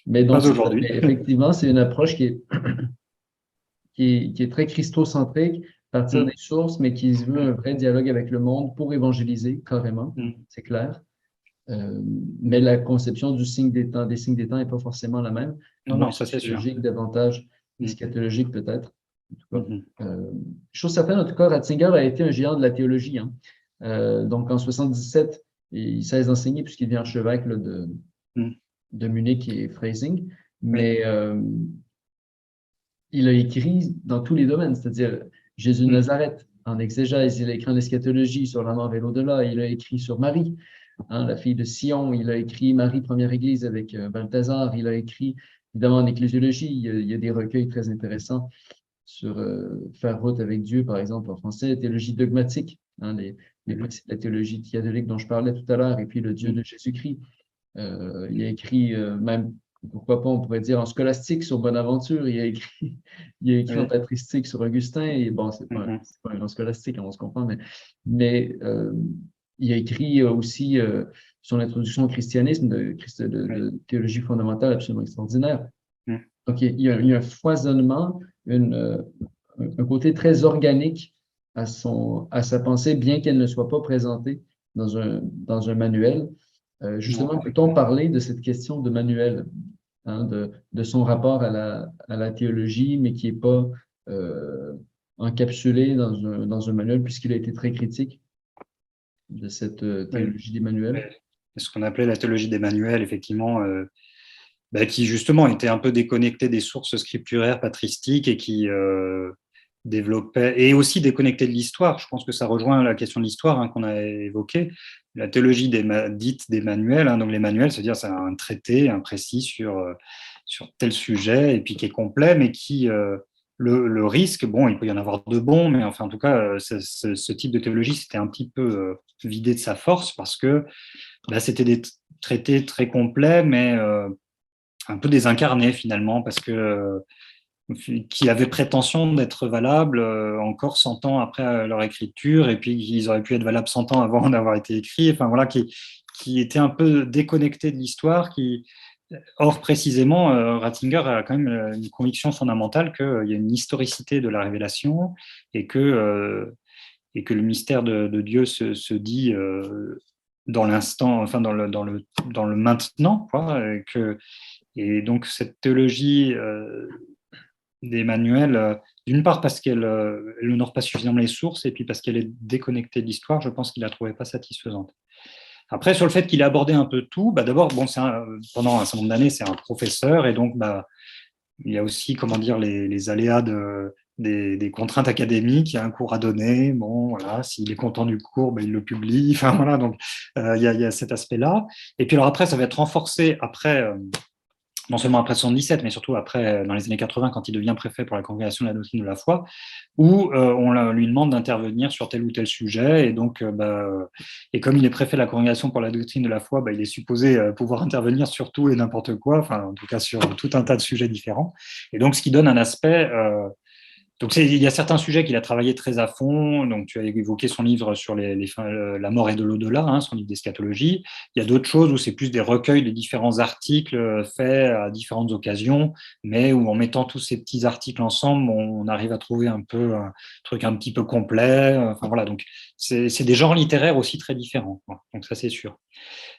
Mais donc, pas aujourd'hui. effectivement, c'est une approche qui est très christocentrique, partir des sources, mais qui veut un vrai dialogue avec le monde pour évangéliser, carrément, c'est clair. Mais la conception des signes des temps n'est pas forcément la même. Non, ça c'est sûr. Davantage eschatologique peut-être. Chose certaine, en tout cas, Ratzinger a été un géant de la théologie. Hein. Donc en 77, il cesse d'enseigner puisqu'il devient archevêque de Munich et Freising. Mais il a écrit dans tous les domaines, c'est-à-dire Jésus de Nazareth, en exégèse, il a écrit en eschatologie sur la mort et l'au-delà, il a écrit sur Marie, hein, la fille de Sion, il a écrit Marie, première église avec Balthazar, il a écrit évidemment en ecclésiologie, il y a des recueils très intéressants sur faire route avec Dieu, par exemple en français, théologie dogmatique, hein, les principes de la théologie catholique dont je parlais tout à l'heure, et puis le Dieu de Jésus-Christ. Il a écrit même, pourquoi pas, on pourrait dire en scolastique sur Bonaventure, il a écrit en patristique sur Augustin, et bon, c'est pas un grand scolastique, on se comprend, mais il a écrit aussi son introduction au christianisme de théologie fondamentale absolument extraordinaire. Donc, il y a un foisonnement, un côté très organique à sa pensée, bien qu'elle ne soit pas présentée dans un manuel. Justement, peut-on parler de cette question de manuel, hein, de son rapport à la théologie, mais qui n'est pas encapsulé dans un manuel, puisqu'il a été très critique de cette Oui. théologie d'Emmanuel? Ce qu'on appelait la théologie d'Emmanuel, effectivement, qui justement était un peu déconnectée des sources scripturaires patristiques et qui développait, et aussi déconnectée de l'histoire. Je pense que ça rejoint la question de l'histoire, hein, qu'on a évoquée. La théologie dite d'Emmanuel, hein, donc l'Emmanuel, c'est-à-dire c'est un traité, un précis sur tel sujet, et puis qui est complet, mais qui, le risque, bon, il peut y en avoir de bons, mais enfin, en tout cas, ce type de théologie, c'était un petit peu vidé de sa force, parce que c'était des traités très complets, mais un peu désincarnés finalement, parce que qui avaient prétention d'être valables encore 100 ans après leur écriture, et puis ils auraient pu être valables 100 ans avant d'avoir été écrits, enfin voilà, qui étaient un peu déconnectés de l'histoire, or précisément, Ratzinger a quand même une conviction fondamentale qu'il y a une historicité de la révélation, et que le mystère de Dieu se dit dans l'instant, enfin dans le maintenant, quoi, et donc cette théologie d'Emmanuel, d'une part parce qu'elle n'honore pas suffisamment les sources, et puis parce qu'elle est déconnectée de l'histoire, je pense qu'il ne la trouvait pas satisfaisante. Après, sur le fait qu'il a abordé un peu tout, d'abord, bon, pendant un certain nombre d'années, c'est un professeur, et donc il y a aussi, comment dire, les aléas des contraintes académiques. Il y a un cours à donner, bon, voilà, s'il est content du cours, il le publie, enfin voilà, donc il y a cet aspect-là. Et puis alors après, ça va être renforcé après, non seulement après 77, mais surtout après, dans les années 80, quand il devient préfet pour la Congrégation de la doctrine de la foi, où on lui demande d'intervenir sur tel ou tel sujet. Et donc, et comme il est préfet de la Congrégation pour la doctrine de la foi, il est supposé pouvoir intervenir sur tout et n'importe quoi, enfin, en tout cas sur tout un tas de sujets différents. Et donc, ce qui donne un aspect donc, il y a certains sujets qu'il a travaillé très à fond. Donc, tu as évoqué son livre sur la mort et de l'au-delà, hein, son livre d'eschatologie. Il y a d'autres choses où c'est plus des recueils de différents articles faits à différentes occasions, mais où en mettant tous ces petits articles ensemble, on arrive à trouver un peu un truc un petit peu complet. Enfin, voilà. Donc, c'est des genres littéraires aussi très différents. Donc, ça, c'est sûr.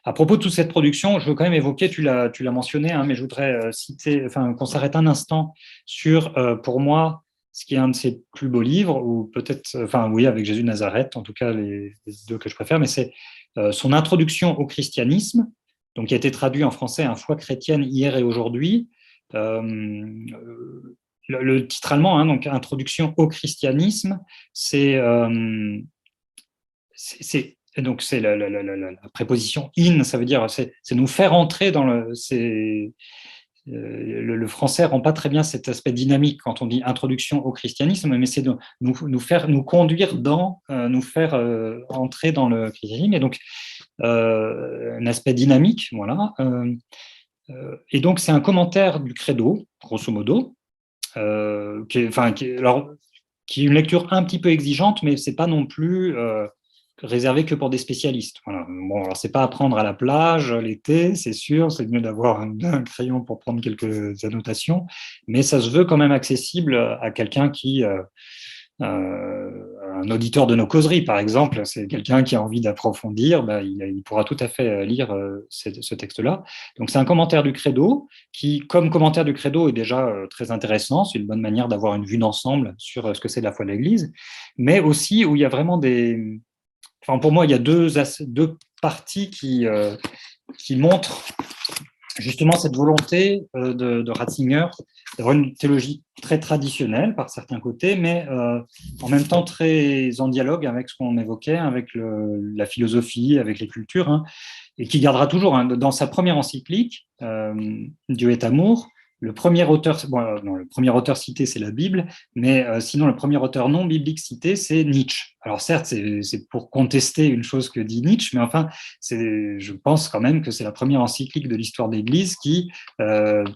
À propos de toute cette production, je veux quand même évoquer, tu l'as mentionné, hein, mais je voudrais citer, enfin, qu'on s'arrête un instant sur, pour moi, ce qui est un de ses plus beaux livres, ou peut-être, enfin oui, avec Jésus de Nazareth, en tout cas les deux que je préfère, mais c'est son introduction au christianisme, donc qui a été traduit en français, un foi chrétienne hier et aujourd'hui. Le titre allemand, hein, donc Introduction au christianisme, donc c'est la préposition in, ça veut dire c'est nous faire entrer dans le français rend pas très bien cet aspect dynamique quand on dit introduction au christianisme, mais c'est de nous conduire nous faire entrer dans le christianisme, et donc un aspect dynamique, voilà. Et donc c'est un commentaire du Credo, grosso modo, qui est une lecture un petit peu exigeante, mais c'est pas non plus réservé que pour des spécialistes. Voilà. Bon, alors c'est pas à prendre à la plage l'été, c'est sûr, c'est mieux d'avoir un crayon pour prendre quelques annotations, mais ça se veut quand même accessible à quelqu'un qui, un auditeur de nos causeries, par exemple, c'est quelqu'un qui a envie d'approfondir, il pourra tout à fait lire ce texte-là. Donc c'est un commentaire du Credo qui, comme commentaire du Credo, est déjà très intéressant. C'est une bonne manière d'avoir une vue d'ensemble sur ce que c'est la foi de l'Église, mais aussi où il y a vraiment Enfin, pour moi, il y a deux parties qui montrent justement cette volonté de Ratzinger d'avoir une théologie très traditionnelle par certains côtés, mais en même temps très en dialogue avec ce qu'on évoquait, avec la philosophie, avec les cultures, hein, et qui gardera toujours, hein, dans sa première encyclique, Dieu est amour. Le premier auteur cité, c'est la Bible, mais sinon, le premier auteur non biblique cité, c'est Nietzsche. Alors certes, c'est pour contester une chose que dit Nietzsche, mais enfin, je pense quand même que c'est la première encyclique de l'histoire de l'Église qui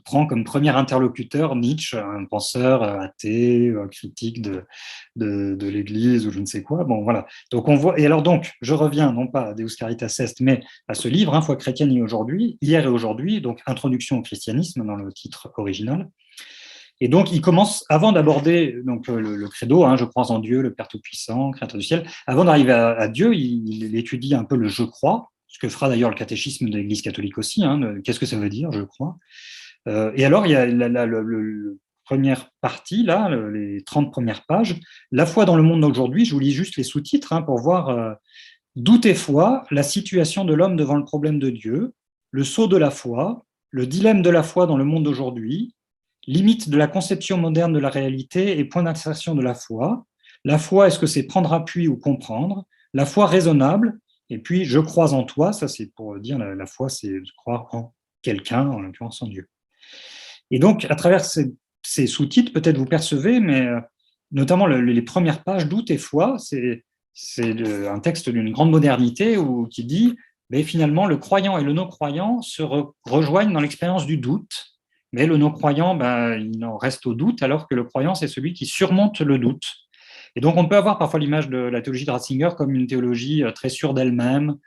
prend comme premier interlocuteur Nietzsche, un penseur athée, critique de l'Église ou je ne sais quoi. Bon, voilà. Donc on voit. Et alors donc, je reviens non pas à Deus Caritas Est, mais à ce livre, hein, Foi chrétienne et aujourd'hui, hier et aujourd'hui, donc Introduction au christianisme dans le titre original. Et donc, il commence, avant d'aborder donc, le credo, hein, je crois en Dieu, le Père Tout-Puissant, Créateur du ciel, avant d'arriver à Dieu, il étudie un peu le je crois, ce que fera d'ailleurs le catéchisme de l'Église catholique aussi. Hein, qu'est-ce que ça veut dire, je crois. Et alors, il y a la première partie, là, les 30 premières pages, la foi dans le monde d'aujourd'hui, je vous lis juste les sous-titres hein, pour voir doute et foi, la situation de l'homme devant le problème de Dieu, le saut de la foi, le dilemme de la foi dans le monde d'aujourd'hui, limite de la conception moderne de la réalité et point d'insertion de la foi. La foi, est-ce que c'est prendre appui ou comprendre? La foi raisonnable, et puis je crois en toi, ça c'est pour dire la foi, c'est croire en quelqu'un, en l'occurrence en Dieu. Et donc, à travers ces sous-titres, peut-être vous percevez, mais notamment les premières pages, doute et foi, c'est un texte d'une grande modernité qui dit, mais finalement, le croyant et le non-croyant se rejoignent dans l'expérience du doute, mais le non-croyant, il en reste au doute, alors que le croyant, c'est celui qui surmonte le doute. Et donc, on peut avoir parfois l'image de la théologie de Ratzinger comme une théologie très sûre d'elle-même,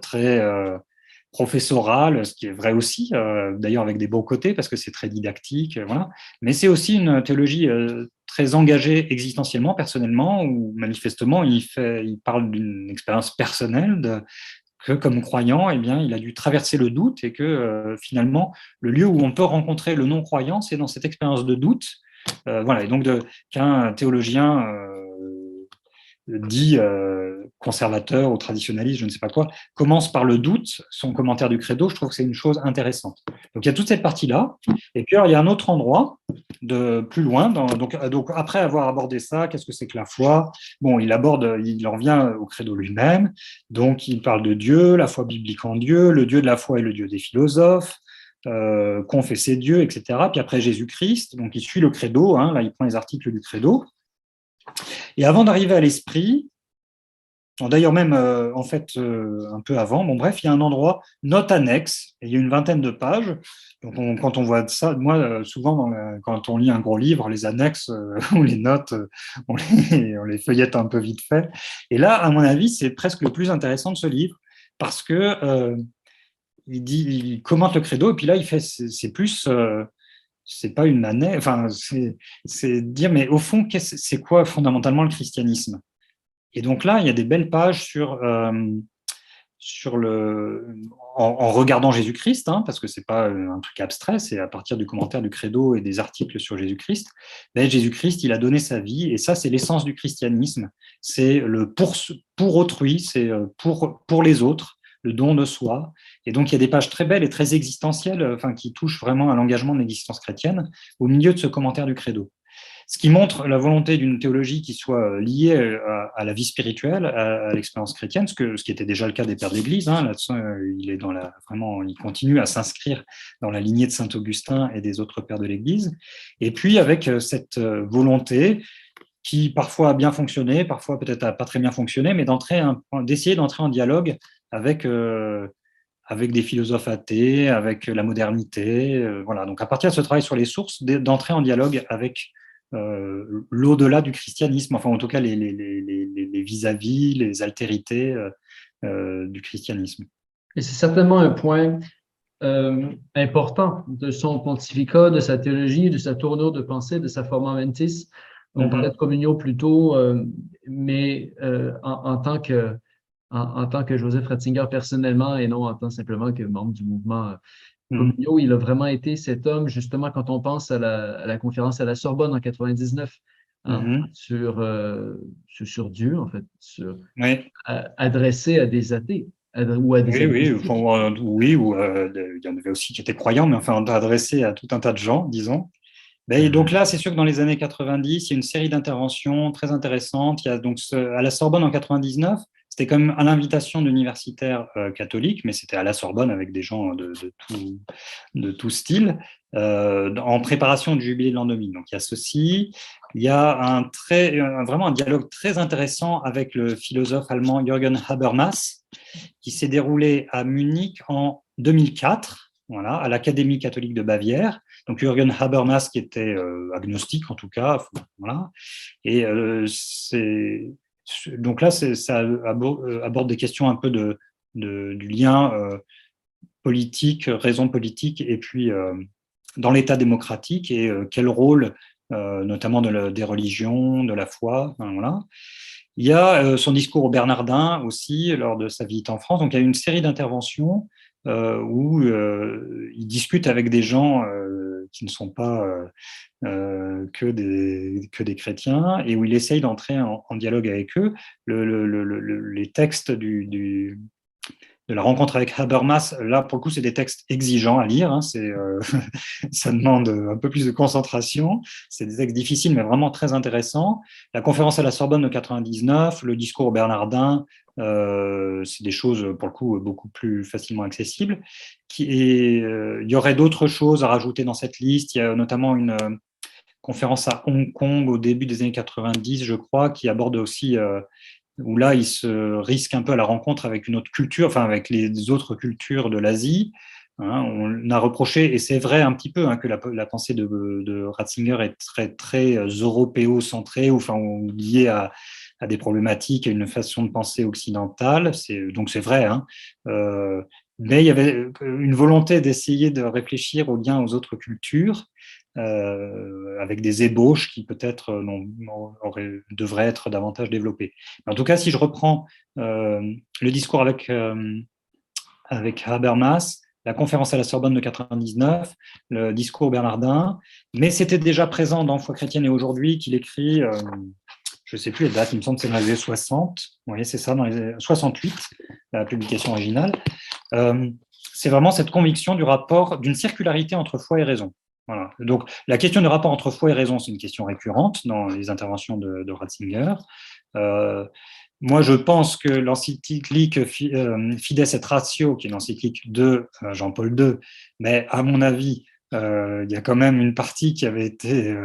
très professorale, ce qui est vrai aussi, d'ailleurs avec des beaux côtés, parce que c'est très didactique, voilà. Mais c'est aussi une théologie très engagée existentiellement, personnellement, où manifestement, il parle d'une expérience personnelle, que comme croyant, eh bien, il a dû traverser le doute et que finalement, le lieu où on peut rencontrer le non-croyant, c'est dans cette expérience de doute. Voilà, et donc qu'un théologien dit conservateur ou traditionnaliste, je ne sais pas quoi, commence par le doute, son commentaire du credo, je trouve que c'est une chose intéressante. Donc il y a toute cette partie-là, et puis alors, il y a un autre endroit, plus loin, donc après avoir abordé ça, qu'est-ce que c'est que la foi? Bon, il en vient au credo lui-même, donc il parle de Dieu, la foi biblique en Dieu, le Dieu de la foi est le Dieu des philosophes, confesser Dieu, etc. Puis après Jésus-Christ, donc il suit le credo, hein, là il prend les articles du credo. Et avant d'arriver à l'esprit, d'ailleurs même en fait un peu avant, bon bref, il y a un endroit, note annexe, et il y a une vingtaine de pages. Donc quand on voit ça, moi souvent quand on lit un gros livre, les annexes ou les notes, on les feuillette un peu vite fait. Et là, à mon avis, c'est presque le plus intéressant de ce livre, parce que il commente le credo, et puis là, c'est plus c'est pas une année, enfin, c'est dire, mais au fond, c'est quoi fondamentalement le christianisme? Et donc là, il y a des belles pages en regardant Jésus-Christ, hein, parce que c'est pas un truc abstrait, c'est à partir du commentaire du credo et des articles sur Jésus-Christ. Ben, Jésus-Christ, il a donné sa vie, et ça, c'est l'essence du christianisme. C'est le pour autrui, c'est pour les autres, le don de soi. Et donc, il y a des pages très belles et très existentielles, enfin, qui touchent vraiment à l'engagement de l'existence chrétienne au milieu de ce commentaire du credo. Ce qui montre la volonté d'une théologie qui soit liée à la vie spirituelle, à l'expérience chrétienne, ce qui était déjà le cas des pères de l'Église. Hein, là-dessus, il continue à s'inscrire dans la lignée de Saint Augustin et des autres pères de l'Église. Et puis avec cette volonté qui parfois a bien fonctionné, parfois peut-être n'a pas très bien fonctionné, mais d'essayer d'entrer en dialogue avec des philosophes athées, avec la modernité. Voilà. Donc à partir de ce travail sur les sources, d'entrer en dialogue avec l'au-delà du christianisme, enfin en tout cas les vis-à-vis, les altérités du christianisme. Et c'est certainement un point important de son pontificat, de sa théologie, de sa tournure de pensée, de sa forma mentis. On parlait de communion plus tôt, mais en tant que Joseph Ratzinger personnellement et non en tant simplement que membre du mouvement Communio, il a vraiment été cet homme, justement, quand on pense à la conférence à la Sorbonne en 99, hein, sur Dieu, en fait, adressé à des athées ou à des agnostiques. Oui, ou il y en avait aussi qui étaient croyants, mais enfin adressé à tout un tas de gens, disons. Et donc là, c'est sûr que dans les années 90, il y a une série d'interventions très intéressantes. Il y a donc à la Sorbonne en 99, c'était quand même à l'invitation d'universitaires catholiques, mais c'était à la Sorbonne avec des gens de tout style, en préparation du jubilé de l'an 2000. Donc il y a ceci. Il y a vraiment un dialogue très intéressant avec le philosophe allemand Jürgen Habermas, qui s'est déroulé à Munich en 2004, voilà, à l'Académie catholique de Bavière. Donc Jürgen Habermas, qui était agnostique en tout cas, voilà. Et donc là, ça aborde des questions un peu du lien politique, raison politique, et puis dans l'État démocratique et quel rôle, notamment des religions, de la foi. Enfin, voilà. Il y a son discours au Bernardin aussi, lors de sa visite en France. Donc, il y a une série d'interventions où il discute avec des gens qui ne sont pas que des chrétiens et où il essaye d'entrer en dialogue avec eux. Les textes de la rencontre avec Habermas, là, pour le coup, c'est des textes exigeants à lire. Hein, ça demande un peu plus de concentration. C'est des textes difficiles, mais vraiment très intéressants. La conférence à la Sorbonne de 99, le discours au Bernardin, c'est des choses, pour le coup, beaucoup plus facilement accessibles. Il y aurait d'autres choses à rajouter dans cette liste. Il y a notamment une conférence à Hong Kong au début des années 90, je crois, qui aborde aussi où là, il se risque un peu à la rencontre avec une autre culture, enfin avec les autres cultures de l'Asie. Hein, on a reproché, et c'est vrai un petit peu, hein, que la pensée de Ratzinger est très européo-centrée, enfin liée à des problématiques, à une façon de penser occidentale. Donc c'est vrai. Hein, mais il y avait une volonté d'essayer de réfléchir au lien aux autres cultures, avec des ébauches qui peut-être devraient être davantage développées. En tout cas, si je reprends le discours avec Habermas, la conférence à la Sorbonne de 99, le discours Bernardin, mais c'était déjà présent dans Foi chrétienne et aujourd'hui qu'il écrit, je ne sais plus les dates, il me semble que c'est dans les années 60, vous voyez, c'est ça, dans les années 68, la publication originale. C'est vraiment cette conviction du rapport, d'une circularité entre foi et raison. Voilà. Donc, la question du rapport entre foi et raison, c'est une question récurrente dans les interventions de Ratzinger. Moi, je pense que l'encyclique Fides et Ratio, qui est l'encyclique de Jean-Paul II, mais à mon avis, il y a quand même une partie qui avait été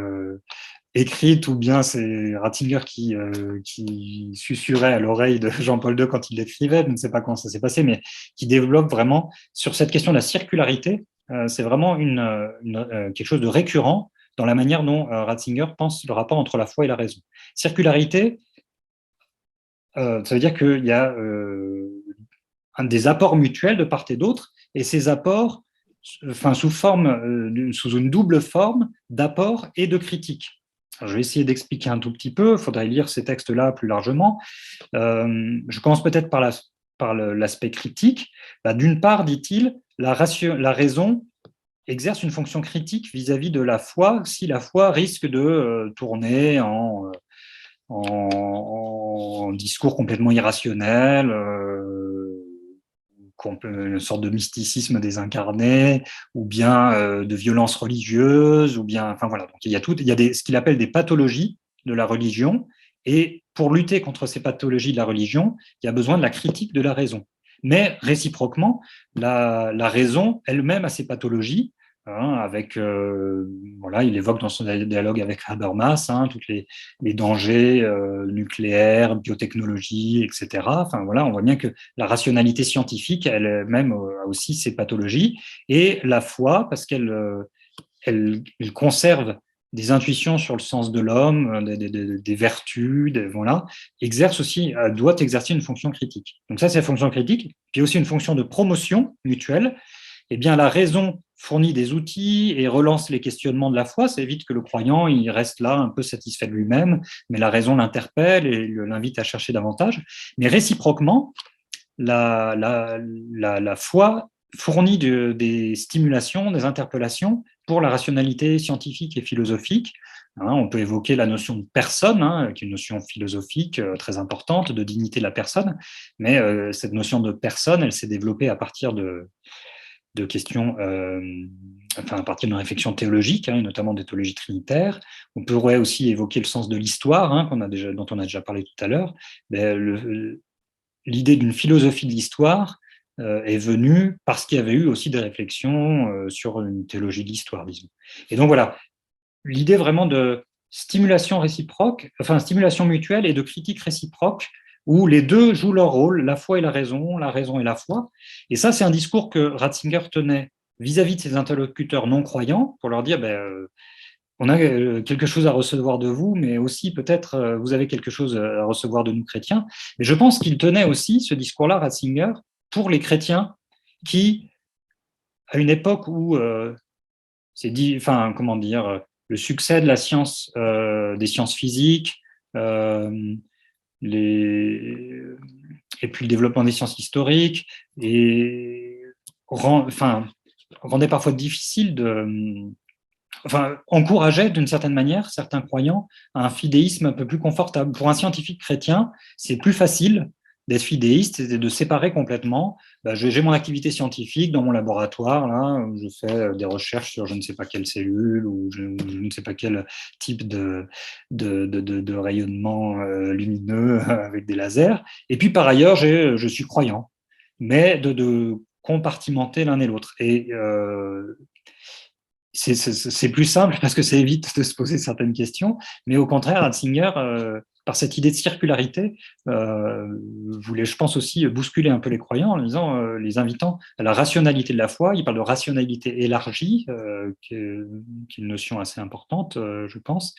écrite, ou bien c'est Ratzinger qui susurrait à l'oreille de Jean-Paul II quand il l'écrivait, je ne sais pas comment ça s'est passé, mais qui développe vraiment sur cette question de la circularité. C'est vraiment quelque chose de récurrent dans la manière dont Ratzinger pense le rapport entre la foi et la raison. Circularité, ça veut dire qu'il y a des apports mutuels de part et d'autre, et ces apports, sous une double forme d'apport et de critique. Alors, je vais essayer d'expliquer un tout petit peu, il faudrait lire ces textes-là plus largement. Je commence peut-être par l'aspect critique. D'une part, dit-il, la raison exerce une fonction critique vis-à-vis de la foi, si la foi risque de tourner en discours complètement irrationnel, une sorte de mysticisme désincarné, ou bien de violence religieuse, ou bien, enfin voilà. Donc il y a ce qu'il appelle des pathologies de la religion, et pour lutter contre ces pathologies de la religion, il y a besoin de la critique de la raison. Mais réciproquement, la raison elle-même a ses pathologies. Hein, il évoque dans son dialogue avec Habermas tous les dangers nucléaires, biotechnologie, etc. Enfin voilà, on voit bien que la rationalité scientifique, elle-même a aussi ses pathologies, et la foi, parce qu'elle conserve des intuitions sur le sens de l'homme, des vertus, voilà, doit exercer une fonction critique. Donc ça, c'est la fonction critique. Puis aussi une fonction de promotion mutuelle. Eh bien, la raison fournit des outils et relance les questionnements de la foi. Ça évite que le croyant il reste là un peu satisfait de lui-même, mais la raison l'interpelle et l'invite à chercher davantage. Mais réciproquement, la foi fournit des stimulations, des interpellations pour la rationalité scientifique et philosophique. On peut évoquer la notion de personne, qui est une notion philosophique très importante, de dignité de la personne, mais cette notion de personne, elle s'est développée à partir de questions, à partir d'une réflexion théologique, et notamment des théologies trinitaires. On pourrait aussi évoquer le sens de l'histoire, dont on a déjà parlé tout à l'heure. L'idée d'une philosophie de l'histoire est venue parce qu'il y avait eu aussi des réflexions sur une théologie de l'histoire, disons. Et donc voilà, l'idée vraiment de stimulation réciproque, stimulation mutuelle et de critique réciproque, où les deux jouent leur rôle, la foi et la raison et la foi. Et ça, c'est un discours que Ratzinger tenait vis-à-vis de ses interlocuteurs non croyants, pour leur dire, on a quelque chose à recevoir de vous, mais aussi peut-être vous avez quelque chose à recevoir de nous chrétiens. Mais je pense qu'il tenait aussi ce discours-là, Ratzinger, pour les chrétiens qui, à une époque où enfin, comment dire, le succès de la science, des sciences physiques, euh, les, et puis le développement des sciences historiques, et rendait parfois difficile encourageait d'une certaine manière certains croyants à un fidéisme un peu plus confortable. Pour un scientifique chrétien, c'est plus facile d'être fidéiste et de séparer complètement. J'ai mon activité scientifique dans mon laboratoire, là, où je fais des recherches sur je ne sais pas quelle cellule ou je ne sais pas quel type de rayonnement lumineux avec des lasers. Et puis par ailleurs, je suis croyant, mais de compartimenter l'un et l'autre. Et c'est plus simple parce que ça évite de se poser certaines questions, mais au contraire, Ratzinger, par cette idée de circularité, voulait, je pense aussi, bousculer un peu les croyants en les invitant à la rationalité de la foi. Il parle de rationalité élargie, qui est une notion assez importante, je pense.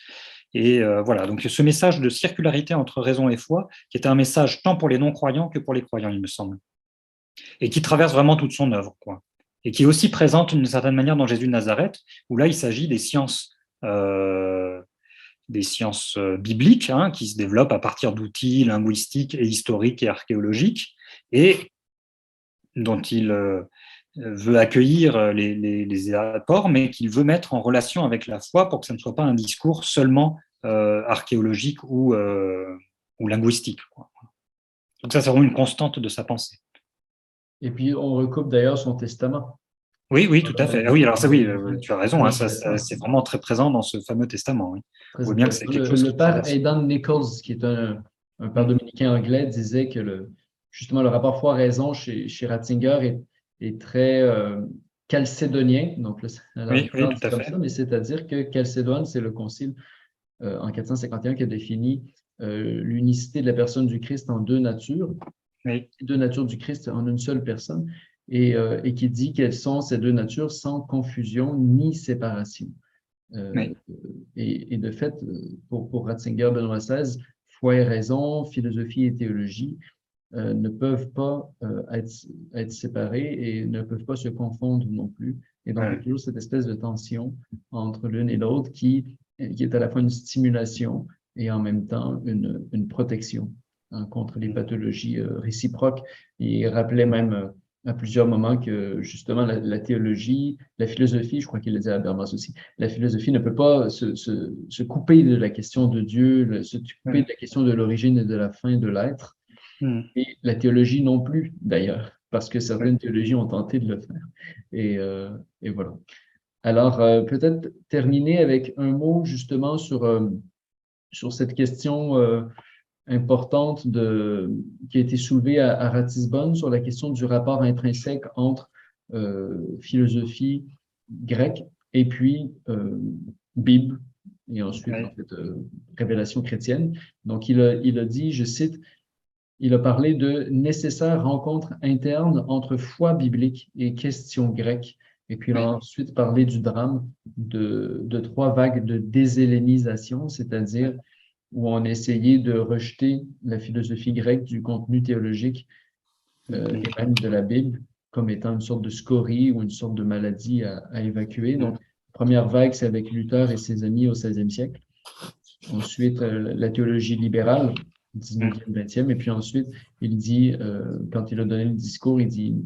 Et voilà, donc ce message de circularité entre raison et foi, qui est un message tant pour les non-croyants que pour les croyants, il me semble, et qui traverse vraiment toute son œuvre, quoi. Et qui est aussi présente d'une certaine manière dans Jésus de Nazareth, où là, il s'agit euh, des sciences bibliques, hein, qui se développent à partir d'outils linguistiques et historiques et archéologiques, et dont il veut accueillir les apports, mais qu'il veut mettre en relation avec la foi pour que ça ne soit pas un discours seulement archéologique ou linguistique, quoi. Donc ça, c'est vraiment une constante de sa pensée. Et puis, on recoupe d'ailleurs son testament. Oui, oui, tout à fait. Ah oui, alors ça, oui, tu as raison, Très hein, intéressant. c'est vraiment très présent dans ce fameux testament. Oui. On Très voit bien que intéressant. c'est quelque chose Le qui père traverse. Aidan Nichols, qui est un père Mm. dominicain anglais, disait que justement le rapport foi-raison chez Ratzinger est très chalcédonien. Donc, là, à la Oui, oui, rigueur, tout dit à comme ça, fait. mais c'est-à-dire que Chalcédoine, c'est le concile en 451 qui a défini l'unicité de la personne du Christ en Oui, deux natures du Christ en une seule personne, et qui dit quelles sont ces deux natures sans confusion ni séparation. Euh, oui, et de fait, pour Ratzinger, Benoît XVI, foi et raison, philosophie et théologie ne peuvent pas être séparés et ne peuvent pas se confondre non plus. Et donc, il y a ouais, toujours cette espèce de tension entre l'une et l'autre qui est à la fois une stimulation et en même temps une protection, hein, contre les pathologies réciproques. Il rappelait même à plusieurs moments que justement la théologie, la philosophie, je crois qu'il le disait à Habermas aussi, la philosophie ne peut pas se couper de la question de Dieu, se couper de ouais. la question de l'origine et de la fin de l'être. Mm. Et la théologie non plus, d'ailleurs, parce que Ouais. certaines théologies ont tenté de le faire. Et, euh, et voilà. Alors, peut-être terminer avec un mot justement sur cette question importante qui a été soulevée à Ratisbonne sur la question du rapport intrinsèque entre philosophie grecque et puis Bible, et ensuite, en Ouais. fait, révélation chrétienne. Donc, il a dit, je cite, il a parlé de nécessaire rencontre interne entre foi biblique et questions grecques. Et puis il a Ouais. ensuite parlé du drame de trois vagues de déshellénisation, c'est-à-dire où on essayait de rejeter la philosophie grecque du contenu théologique et Mm. même de la Bible comme étant une sorte de scorie ou une sorte de maladie à évacuer. Donc, Mm. première vague, c'est avec Luther et ses amis au 16e siècle. Ensuite, la théologie libérale, 19e, 20e. Et puis ensuite, il dit, quand il a donné le discours, il dit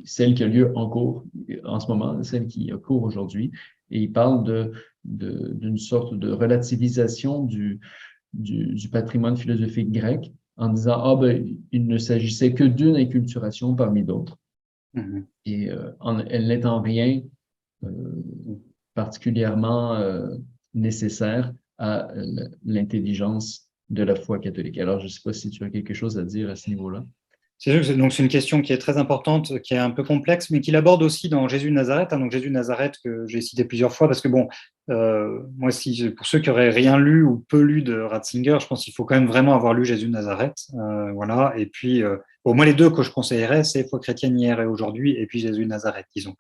celle qui a lieu en cours en ce moment, celle qui a cours aujourd'hui. Et il parle d'une sorte de relativisation du patrimoine philosophique grec en disant, ah ben, il ne s'agissait que d'une inculturation parmi d'autres. Mm. Et elle n'est en rien particulièrement nécessaire à l'intelligence de la foi catholique. Alors, je ne sais pas si tu as quelque chose à dire à ce niveau-là. C'est sûr que donc c'est une question qui est très importante, qui est un peu complexe, mais qu'il aborde aussi dans Jésus de Nazareth. Hein, donc Jésus de Nazareth que j'ai cité plusieurs fois parce que bon, moi pour ceux qui auraient rien lu ou peu lu de Ratzinger, je pense qu'il faut quand même vraiment avoir lu Jésus de Nazareth, voilà. Et puis bon, moi les deux que je conseillerais, c'est Foi chrétienne hier et aujourd'hui, et puis Jésus de Nazareth, disons.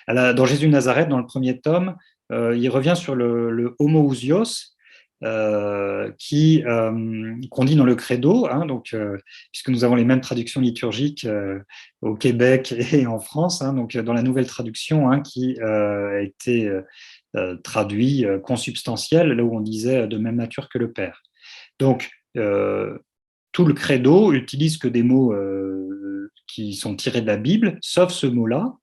Alors, dans Jésus de Nazareth, dans le premier tome, il revient sur le homoousios, qu'on dit dans le credo, hein, donc, puisque nous avons les mêmes traductions liturgiques au Québec et en France, hein, donc dans la nouvelle traduction, hein, qui a été traduit consubstantiel, là où on disait de même nature que le Père. Donc, tout le credo utilise que des mots qui sont tirés de la Bible, sauf ce mot-là.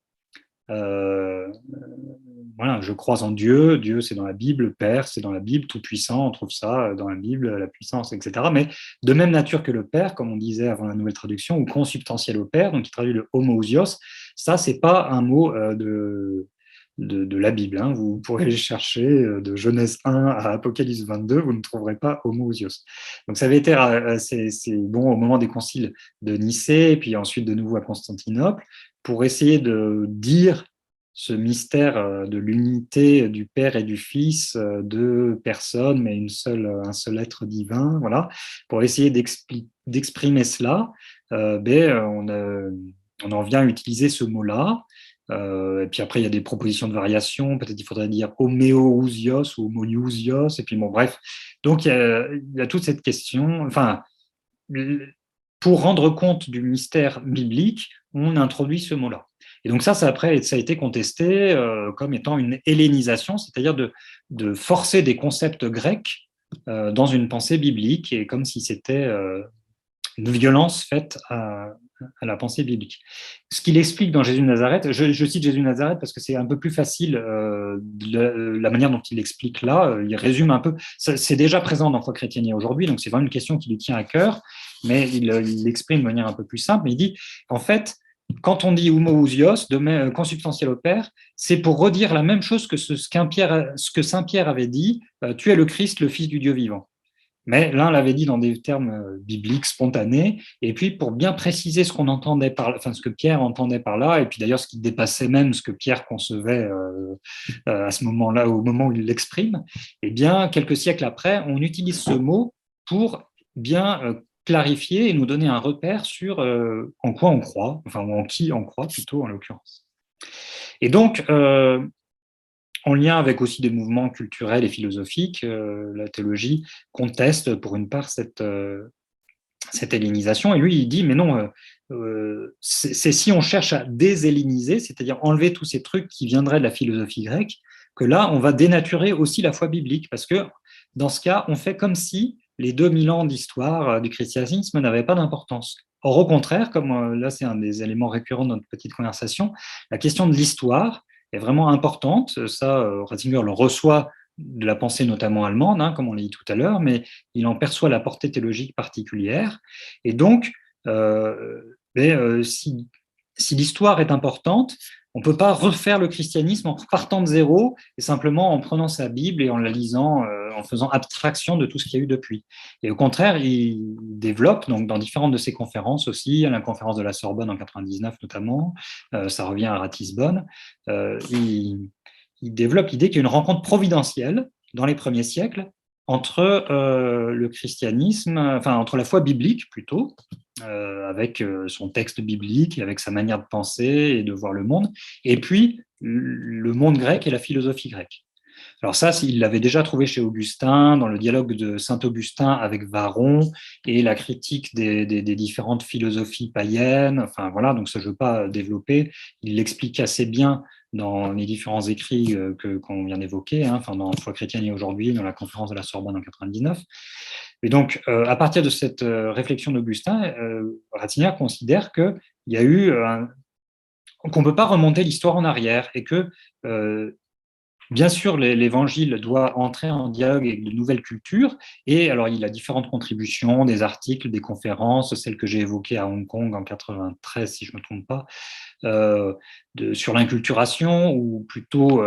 Voilà, je crois en Dieu, Dieu c'est dans la Bible, le Père c'est dans la Bible, tout-puissant, on trouve ça dans la Bible, la puissance, etc. Mais de même nature que le Père, comme on disait avant la nouvelle traduction, ou consubstantiel au Père, donc qui traduit le homoousios, ça c'est pas un mot de la Bible. Hein. Vous pourrez les chercher de Genèse 1 à Apocalypse 22, vous ne trouverez pas homoousios. Donc ça avait été, c'est bon au moment des conciles de Nicée, et puis ensuite de nouveau à Constantinople, pour essayer de dire ce mystère de l'unité du Père et du Fils, deux personnes, mais un seul être divin, voilà, pour essayer d'exprimer cela, on en vient à utiliser ce mot-là. Et puis après, il y a des propositions de variation. Peut-être il faudrait dire homéousios ou homoniousios. Et puis bon, bref. Donc, il y a toute cette question. Enfin, pour rendre compte du mystère biblique, on introduit ce mot-là. Et donc ça a été contesté comme étant une hellénisation, c'est-à-dire de forcer des concepts grecs dans une pensée biblique, et comme si c'était une violence faite à la pensée biblique. Ce qu'il explique dans Jésus de Nazareth, je cite Jésus de Nazareth parce que c'est un peu plus facile la manière dont il explique là, il résume un peu, c'est déjà présent dans Foi chrétienne et aujourd'hui, donc c'est vraiment une question qui lui tient à cœur, mais il l'exprime de manière un peu plus simple, mais il dit, en fait, quand on dit homoousios, consubstantiel au Père, c'est pour redire la même chose que ce que Saint Pierre avait dit, tu es le Christ, le Fils du Dieu vivant. Mais l'un l'avait dit dans des termes bibliques, spontanés, et puis pour bien préciser ce qu'on entendait ce que Pierre entendait par là, et puis d'ailleurs ce qui dépassait même ce que Pierre concevait à ce moment-là, au moment où il l'exprime, eh bien, quelques siècles après, on utilise ce mot pour bien clarifier et nous donner un repère sur en quoi on croit, enfin, ou en qui on croit plutôt, en l'occurrence. Et donc, en lien avec aussi des mouvements culturels et philosophiques, la théologie conteste pour une part cette hellénisation. Et lui, il dit, mais non, c'est si on cherche à déshelléniser, c'est-à-dire enlever tous ces trucs qui viendraient de la philosophie grecque, que là, on va dénaturer aussi la foi biblique, parce que dans ce cas, on fait comme si les 2000 ans d'histoire du christianisme n'avaient pas d'importance. Or, au contraire, comme là, c'est un des éléments récurrents de notre petite conversation, la question de l'histoire est vraiment importante. Ça, Ratzinger le reçoit de la pensée notamment allemande, hein, comme on l'a dit tout à l'heure, mais il en perçoit la portée théologique particulière. Et donc, si l'histoire est importante, on ne peut pas refaire le christianisme en partant de zéro et simplement en prenant sa Bible et en la lisant, en faisant abstraction de tout ce qu'il y a eu depuis. Et au contraire, il développe donc, dans différentes de ses conférences aussi, à la conférence de la Sorbonne en 99 notamment, ça revient à Ratisbonne, il développe l'idée qu'il y a une rencontre providentielle dans les premiers siècles entre le christianisme, enfin entre la foi biblique plutôt, avec son texte biblique et avec sa manière de penser et de voir le monde, et puis le monde grec et la philosophie grecque. Alors ça, il l'avait déjà trouvé chez Augustin, dans le dialogue de Saint-Augustin avec Varron, et la critique des différentes philosophies païennes, enfin voilà, donc ça je ne veux pas développer, il l'explique assez bien dans les différents écrits qu'on vient d'évoquer, hein, enfin dans Foi chrétienne et aujourd'hui, dans la conférence de la Sorbonne en 99. Et donc, à partir de cette réflexion d'Augustin, Ratzinger considère qu'il y a eu qu'on ne peut pas remonter l'histoire en arrière et que bien sûr, l'évangile doit entrer en dialogue avec de nouvelles cultures. Et alors, il a différentes contributions, des articles, des conférences, celles que j'ai évoquées à Hong Kong en 93, si je ne me trompe pas, sur l'inculturation, ou plutôt,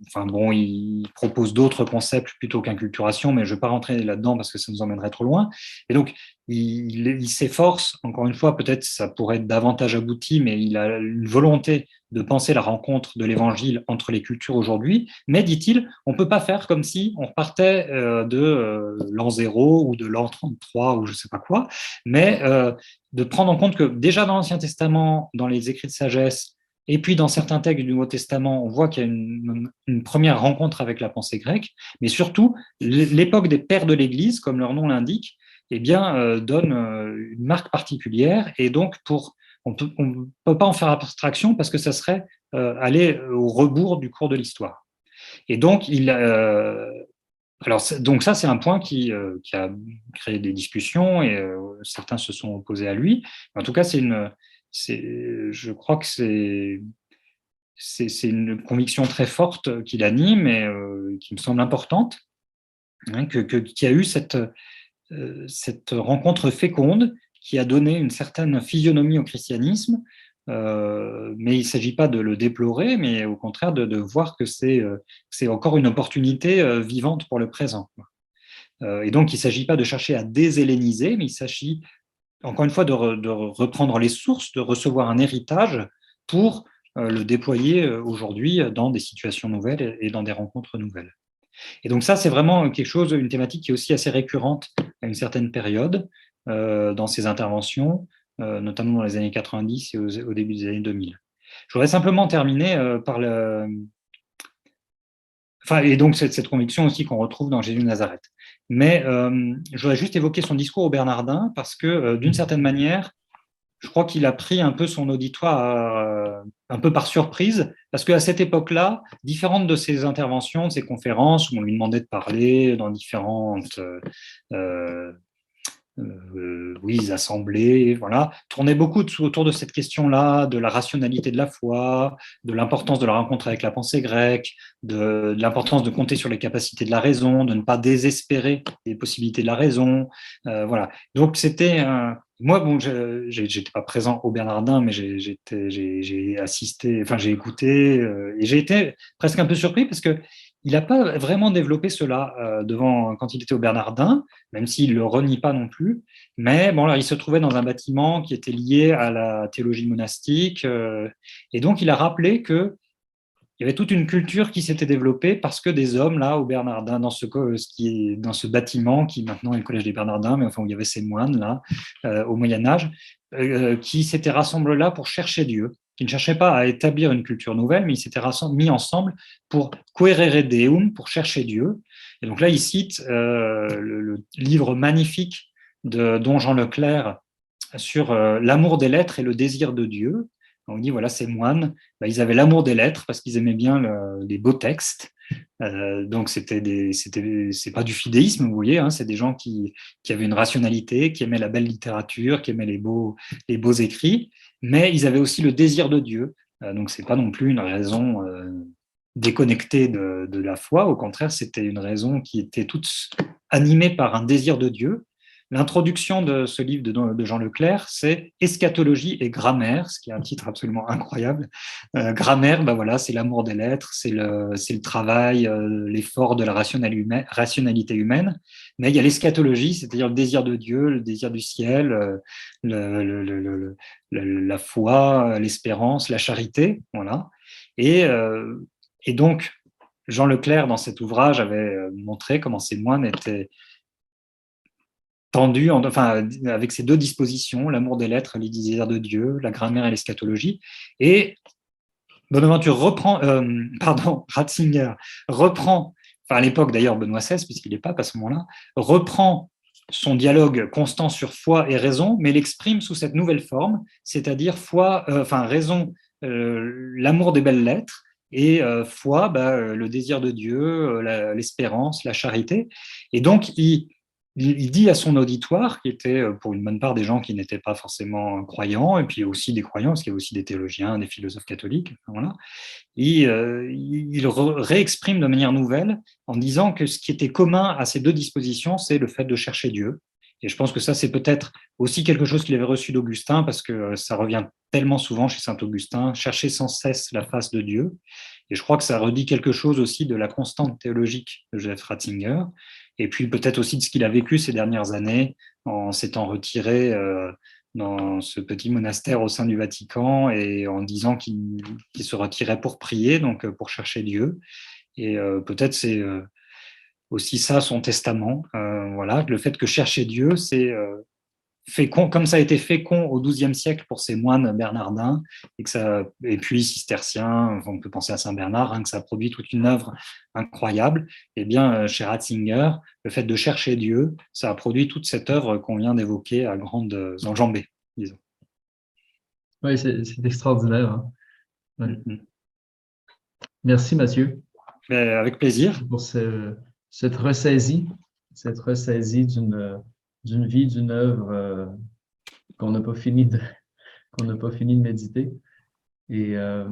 enfin bon, il propose d'autres concepts plutôt qu'inculturation, mais je ne vais pas rentrer là-dedans parce que ça nous emmènerait trop loin. Et donc, il s'efforce, encore une fois, peut-être ça pourrait être davantage abouti, mais il a une volonté de penser la rencontre de l'évangile entre les cultures aujourd'hui, mais, dit-il, on ne peut pas faire comme si on repartait de l'an 0 ou de l'an 33 ou je ne sais pas quoi, mais de prendre en compte que déjà dans l'Ancien Testament, dans les écrits de sagesse, et puis dans certains textes du Nouveau Testament, on voit qu'il y a une première rencontre avec la pensée grecque, mais surtout, l'époque des pères de l'Église, comme leur nom l'indique, eh bien, donne une marque particulière, et donc on ne peut pas en faire abstraction parce que ça serait aller au rebours du cours de l'histoire. Et donc, donc ça, c'est un point qui a créé des discussions et certains se sont opposés à lui. En tout cas, je crois que c'est une conviction très forte qui l'anime et qui me semble importante, hein, qui a eu cette rencontre féconde qui a donné une certaine physionomie au christianisme, mais il ne s'agit pas de le déplorer, mais au contraire de voir que c'est encore une opportunité vivante pour le présent. Et donc, il ne s'agit pas de chercher à déshelléniser, mais il s'agit, encore une fois, de reprendre les sources, de recevoir un héritage pour le déployer aujourd'hui dans des situations nouvelles et dans des rencontres nouvelles. Et donc ça, c'est vraiment une thématique qui est aussi assez récurrente à une certaine période dans ces interventions, notamment dans les années 90 et au début des années 2000. Je voudrais simplement terminer par et donc cette conviction aussi qu'on retrouve dans Jésus de Nazareth. Mais je voudrais juste évoquer son discours au Bernardin parce que d'une certaine manière, je crois qu'il a pris un peu son auditoire un peu par surprise, parce qu'à cette époque-là, différentes de ses interventions, de ses conférences, où on lui demandait de parler dans différentes assemblées, voilà, tournaient beaucoup autour de cette question-là, de la rationalité de la foi, de l'importance de la rencontre avec la pensée grecque, de l'importance de compter sur les capacités de la raison, de ne pas désespérer des possibilités de la raison, voilà. Donc c'était moi, bon, j'étais pas présent au Bernardin, mais j'ai assisté, enfin j'ai écouté, et j'ai été presque un peu surpris parce que il n'a pas vraiment développé cela quand il était au Bernardin, même s'il ne le renie pas non plus. Mais bon, là, il se trouvait dans un bâtiment qui était lié à la théologie monastique, et donc il a rappelé que il y avait toute une culture qui s'était développée parce que des hommes, là, au Bernardin, dans ce bâtiment qui maintenant est le Collège des Bernardins, mais enfin où il y avait ces moines, là, au Moyen-Âge, qui s'étaient rassemblés là pour chercher Dieu, qui ne cherchaient pas à établir une culture nouvelle, mais ils s'étaient mis ensemble pour quaerere Deum, pour chercher Dieu. Et donc là, il cite le livre magnifique de Don Jean Leclerc sur l'amour des lettres et le désir de Dieu. On dit, voilà, ces moines, ils avaient l'amour des lettres parce qu'ils aimaient bien les beaux textes. Donc, c'est pas du fidéisme, vous voyez, hein, c'est des gens qui avaient une rationalité, qui aimaient la belle littérature, qui aimaient les beaux écrits, mais ils avaient aussi le désir de Dieu. Donc, c'est pas non plus une raison déconnectée de la foi. Au contraire, c'était une raison qui était toute animée par un désir de Dieu. L'introduction de ce livre de Jean Leclerc, c'est Eschatologie et grammaire, ce qui est un titre absolument incroyable. Grammaire, voilà, c'est l'amour des lettres, c'est le travail, l'effort de la rationalité humaine. Mais il y a l'eschatologie, c'est-à-dire le désir de Dieu, le désir du ciel, la foi, l'espérance, la charité, voilà. Et donc, Jean Leclerc, dans cet ouvrage, avait montré comment ces moines étaient tendu, avec ces deux dispositions, l'amour des lettres, les désirs de Dieu, la grammaire et l'eschatologie. Et Bonaventure Ratzinger reprend, à l'époque d'ailleurs Benoît XVI, puisqu'il est pape à ce moment-là, reprend son dialogue constant sur foi et raison, mais l'exprime sous cette nouvelle forme, c'est-à-dire raison, l'amour des belles lettres, et foi, le désir de Dieu, l'espérance, la charité. Et donc, il dit à son auditoire, qui était pour une bonne part des gens qui n'étaient pas forcément croyants, et puis aussi des croyants, parce qu'il y a aussi des théologiens, des philosophes catholiques, voilà. Il réexprime de manière nouvelle en disant que ce qui était commun à ces deux dispositions, c'est le fait de chercher Dieu. Et je pense que ça, c'est peut-être aussi quelque chose qu'il avait reçu d'Augustin, parce que ça revient tellement souvent chez saint Augustin, chercher sans cesse la face de Dieu. Et je crois que ça redit quelque chose aussi de la constante théologique de Joseph Ratzinger, et puis peut-être aussi de ce qu'il a vécu ces dernières années en s'étant retiré dans ce petit monastère au sein du Vatican et en disant qu'il se retirait pour prier, donc pour chercher Dieu. Et peut-être c'est aussi ça son testament, voilà, le fait que chercher Dieu, c'est fécond, comme ça a été fécond au XIIe siècle pour ces moines bernardins, et puis cisterciens, on peut penser à Saint Bernard, que ça a produit toute une œuvre incroyable. Eh bien, chez Ratzinger, le fait de chercher Dieu, ça a produit toute cette œuvre qu'on vient d'évoquer à grandes enjambées, disons. Oui, c'est extraordinaire. Hein. Ouais. Merci, Mathieu. Mais avec plaisir. Pour cette ressaisie, d'une vie, d'une œuvre qu'on n'a pas fini qu'on n'a pas fini de méditer. Et, euh,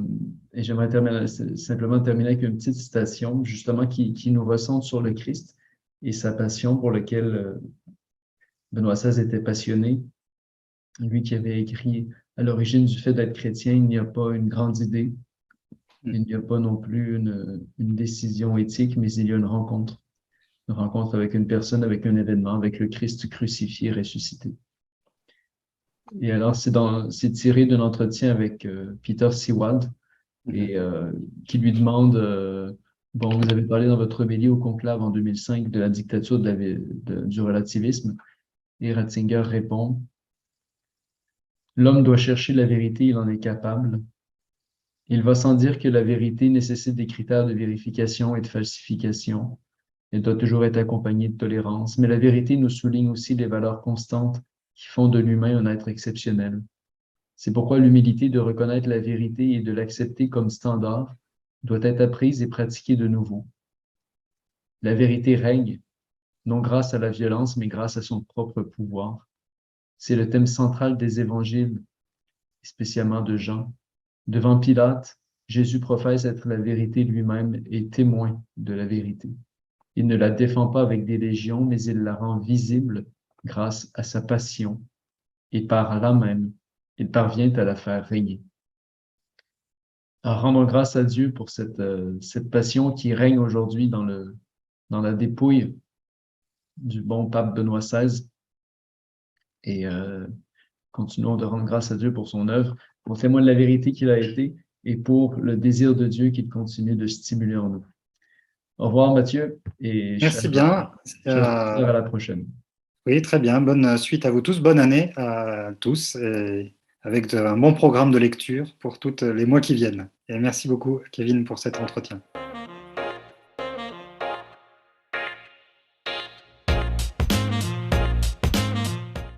et j'aimerais simplement terminer avec une petite citation, justement, qui nous recentre sur le Christ et sa passion pour laquelle Benoît XVI était passionné. Lui qui avait écrit à l'origine du fait d'être chrétien, il n'y a pas une grande idée, il n'y a pas non plus une décision éthique, mais il y a une rencontre. Une rencontre avec une personne, avec un événement, avec le Christ crucifié, ressuscité. Et alors, c'est tiré d'un entretien avec Peter Seward, et qui lui demande, bon, vous avez parlé dans votre homélie au conclave en 2005 de la dictature du relativisme, et Ratzinger répond, l'homme doit chercher la vérité, il en est capable. Il va sans dire que la vérité nécessite des critères de vérification et de falsification. Elle doit toujours être accompagnée de tolérance, mais la vérité nous souligne aussi les valeurs constantes qui font de l'humain un être exceptionnel. C'est pourquoi l'humilité de reconnaître la vérité et de l'accepter comme standard doit être apprise et pratiquée de nouveau. La vérité règne, non grâce à la violence, mais grâce à son propre pouvoir. C'est le thème central des évangiles, spécialement de Jean. Devant Pilate, Jésus professe être la vérité lui-même et témoin de la vérité. Il ne la défend pas avec des légions, mais il la rend visible grâce à sa passion, et par là même, il parvient à la faire régner. Alors, rendons grâce à Dieu pour cette passion qui règne aujourd'hui dans la dépouille du bon pape Benoît XVI, et continuons de rendre grâce à Dieu pour son œuvre, pour témoin de la vérité qu'il a été, et pour le désir de Dieu qu'il continue de stimuler en nous. Au revoir, Mathieu, et Merci bien. à la prochaine. Oui, très bien. Bonne suite à vous tous. Bonne année à tous, et avec un bon programme de lecture pour tous les mois qui viennent. Et merci beaucoup, Kevin, pour cet entretien.